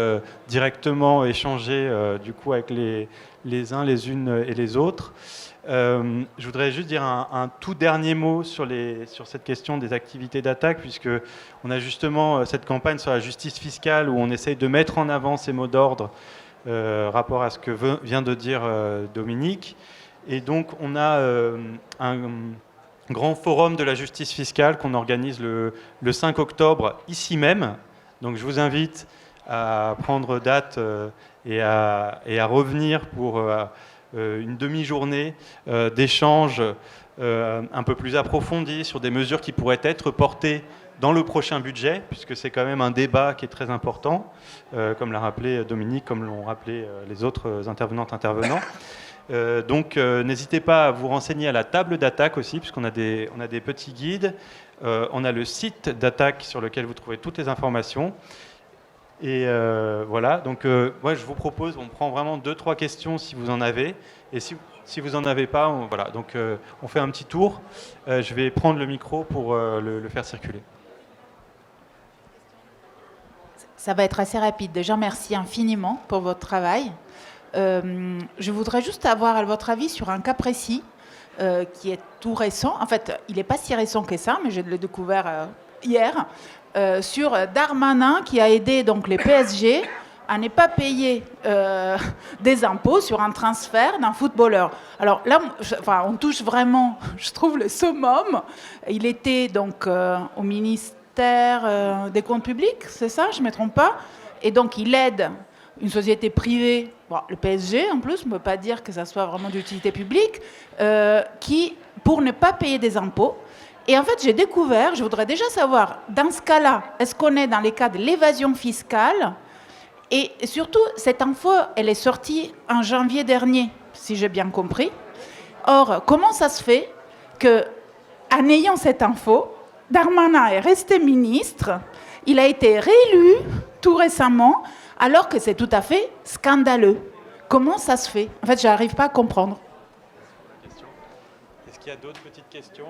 directement échanger du coup avec les uns, les unes et les autres. Je voudrais juste dire un tout dernier mot sur cette question des activités d'attaque, puisque on a justement cette campagne sur la justice fiscale où on essaye de mettre en avant ces mots d'ordre rapport à ce que vient de dire Dominique. Et donc on a un grand forum de la justice fiscale qu'on organise le 5 octobre ici même. Donc je vous invite à prendre date et à revenir pour une demi-journée d'échanges un peu plus approfondis sur des mesures qui pourraient être portées dans le prochain budget, puisque c'est quand même un débat qui est très important, comme l'a rappelé Dominique, comme l'ont rappelé les autres intervenants. Donc n'hésitez pas à vous renseigner à la table d'attaque aussi, puisqu'on a des petits guides. On a le site d'attaque sur lequel vous trouvez toutes les informations. Et voilà, donc moi je vous propose, on prend vraiment 2-3 questions si vous en avez. Et si vous n'en avez pas, voilà, donc on fait un petit tour. Je vais prendre le micro pour le faire circuler. Ça va être assez rapide. Déjà, merci infiniment pour votre travail. Je voudrais juste avoir votre avis sur un cas précis qui est tout récent. En fait, il n'est pas si récent que ça, mais je l'ai découvert hier, sur Darmanin qui a aidé donc les PSG à ne pas payer des impôts sur un transfert d'un footballeur. Alors là, on touche vraiment, je trouve, le summum. Il était donc au ministère des comptes publics, c'est ça, je ne me trompe pas. Et donc, il aide une société privée, bon, le PSG en plus, on ne peut pas dire que ça soit vraiment d'utilité publique, qui, pour ne pas payer des impôts. Et en fait, j'ai découvert, je voudrais déjà savoir, dans ce cas-là, est-ce qu'on est dans les cas de l'évasion fiscale? Et surtout, cette info, elle est sortie en janvier dernier, si j'ai bien compris. Or, comment ça se fait qu'en ayant cette info, Darmanin est resté ministre, il a été réélu tout récemment, alors que c'est tout à fait scandaleux. Comment ça se fait? En fait, je n'arrive pas à comprendre. Est-ce qu'il y a d'autres petites questions?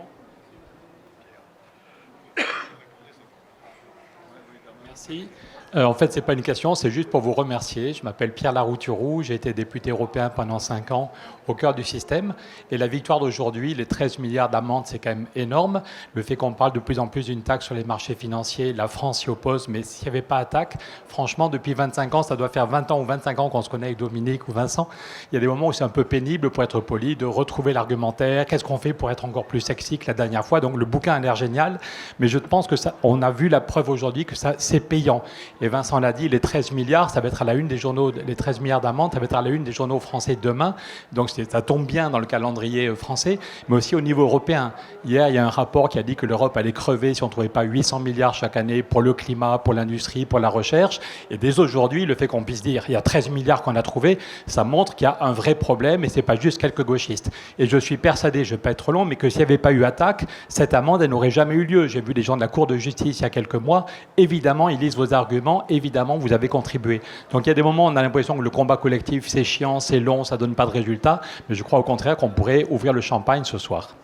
Merci. En fait, ce n'est pas une question, c'est juste pour vous remercier. Je m'appelle Pierre Larouturou, j'ai été député européen pendant 5 ans au cœur du système. Et la victoire d'aujourd'hui, les 13 milliards d'amendes, c'est quand même énorme. Le fait qu'on parle de plus en plus d'une taxe sur les marchés financiers, la France s'y oppose, mais s'il n'y avait pas attaque, franchement, depuis 25 ans, ça doit faire 20 ans ou 25 ans qu'on se connaît avec Dominique ou Vincent. Il y a des moments où c'est un peu pénible, pour être poli, de retrouver l'argumentaire. Qu'est-ce qu'on fait pour être encore plus sexy que la dernière fois? Donc le bouquin a l'air génial, mais je pense que ça, on a vu la preuve aujourd'hui que ça, c'est payant. Et Vincent l'a dit, les 13 milliards, ça va être à la une des journaux, les 13 milliards d'amendes, ça va être à la une des journaux français demain. Donc ça tombe bien dans le calendrier français, mais aussi au niveau européen. Hier, il y a un rapport qui a dit que l'Europe allait crever si on ne trouvait pas 800 milliards chaque année pour le climat, pour l'industrie, pour la recherche. Et dès aujourd'hui, le fait qu'on puisse dire il y a 13 milliards qu'on a trouvés, ça montre qu'il y a un vrai problème et ce n'est pas juste quelques gauchistes. Et je suis persuadé, je ne vais pas être trop long, mais que s'il n'y avait pas eu attaque, cette amende, elle n'aurait jamais eu lieu. J'ai vu des gens de la Cour de justice il y a quelques mois. Évidemment, ils lisent vos arguments. Évidemment, vous avez contribué. Donc il y a des moments où on a l'impression que le combat collectif, c'est chiant, c'est long, ça ne donne pas de résultat. Mais je crois au contraire qu'on pourrait ouvrir le champagne ce soir.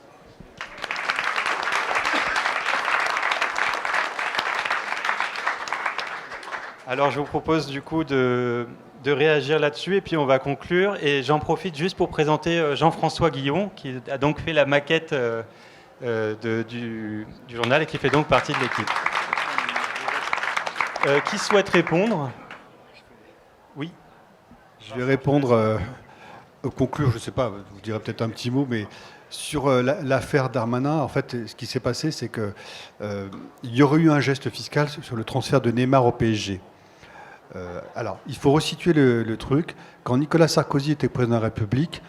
Alors je vous propose du coup de réagir là-dessus et puis on va conclure. Et j'en profite juste pour présenter Jean-François Guillon, qui a donc fait la maquette du journal et qui fait donc partie de l'équipe. Qui souhaite répondre? Oui. Je vais répondre, conclure, je ne sais pas, vous direz peut-être un petit mot, mais sur l'affaire Darmanin, en fait, ce qui s'est passé, c'est qu'il y aurait eu un geste fiscal sur le transfert de Neymar au PSG. Alors, il faut resituer le truc. Quand Nicolas Sarkozy était président de la République,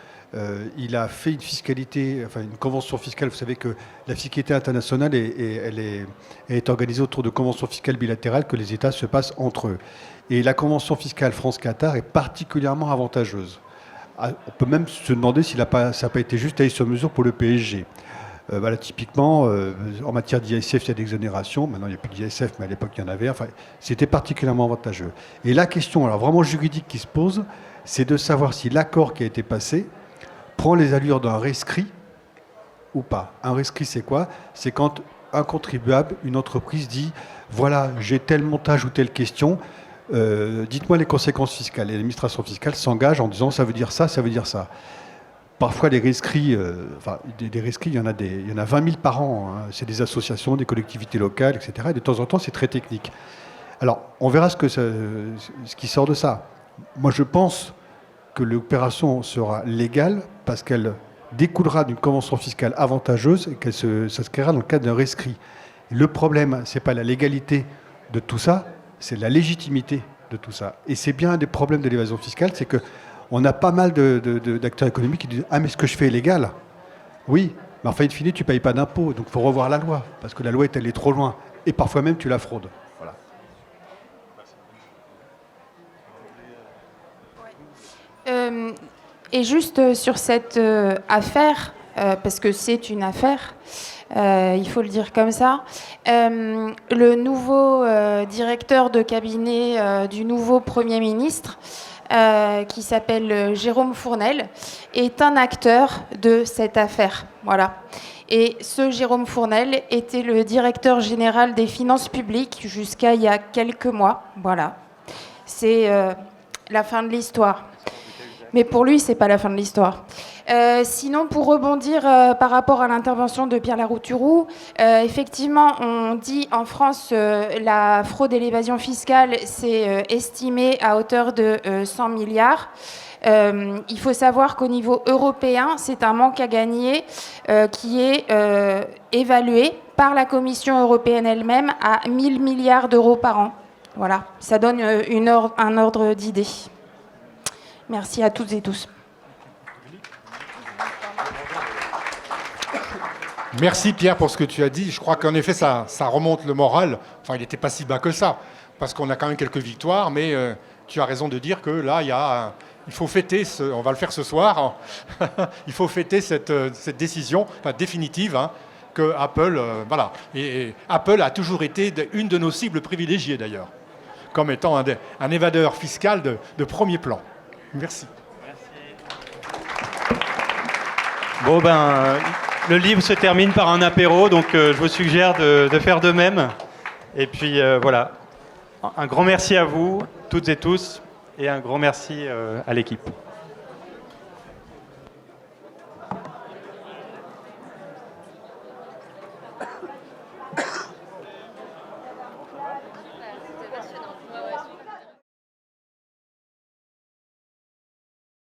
il a fait une fiscalité, enfin une convention fiscale. Vous savez que la fiscalité internationale elle est organisée autour de conventions fiscales bilatérales que les États se passent entre eux. Et la convention fiscale France-Qatar est particulièrement avantageuse. On peut même se demander si ça n'a pas été juste à sur mesure pour le PSG. Voilà, typiquement, en matière d'ISF, il y a d'exonération. Maintenant, il n'y a plus d'ISF, mais à l'époque, il y en avait. Enfin, c'était particulièrement avantageux. Et la question, alors vraiment juridique qui se pose, c'est de savoir si l'accord qui a été passé prend les allures d'un rescrit ou pas. Un rescrit, c'est quoi? C'est quand un contribuable, une entreprise dit « Voilà, j'ai tel montage ou telle question, dites-moi les conséquences fiscales. » Et l'administration fiscale s'engage en disant « Ça veut dire ça, ça veut dire ça. » Parfois, les rescrits, des rescrits, il y en a 20 000 par an. Hein. C'est des associations, des collectivités locales, etc. Et de temps en temps, c'est très technique. Alors, on verra ce qui sort de ça. Moi, je pense que l'opération sera légale parce qu'elle découlera d'une convention fiscale avantageuse et que ça se créera dans le cadre d'un rescrit. Le problème, ce n'est pas la légalité de tout ça, c'est la légitimité de tout ça. Et c'est bien un des problèmes de l'évasion fiscale, c'est qu'on a pas mal d'acteurs économiques qui disent « Ah, mais ce que je fais est légal ». Oui, mais en fin de fine, tu ne payes pas d'impôts, donc il faut revoir la loi, parce que la loi est allée trop loin. Et parfois même, tu la fraudes. Voilà. Et juste sur cette affaire, parce que c'est une affaire, il faut le dire comme ça, le nouveau directeur de cabinet du nouveau Premier ministre, qui s'appelle Jérôme Fournel, est un acteur de cette affaire. Voilà. Et ce Jérôme Fournel était le directeur général des finances publiques jusqu'à il y a quelques mois. Voilà. C'est la fin de l'histoire. Mais pour lui, c'est pas la fin de l'histoire. Sinon, pour rebondir par rapport à l'intervention de Pierre Larouturou, effectivement, on dit en France la fraude et l'évasion fiscale, c'est estimé à hauteur de 100 milliards. Il faut savoir qu'au niveau européen, c'est un manque à gagner qui est évalué par la Commission européenne elle-même à 1 000 milliards d'euros par an. Voilà, ça donne un ordre d'idée. Merci à toutes et tous. Merci Pierre pour ce que tu as dit. Je crois qu'en effet, ça remonte le moral. Enfin, il n'était pas si bas que ça, parce qu'on a quand même quelques victoires, mais tu as raison de dire que là, il faut fêter, on va le faire ce soir, il faut fêter cette décision définitive, hein, que Apple, voilà. Et Apple a toujours été une de nos cibles privilégiées d'ailleurs, comme étant un évadeur fiscal de premier plan. Merci. Bon, le livre se termine par un apéro, donc je vous suggère de faire de même. Et puis voilà, un grand merci à vous, toutes et tous, et un grand merci à l'équipe.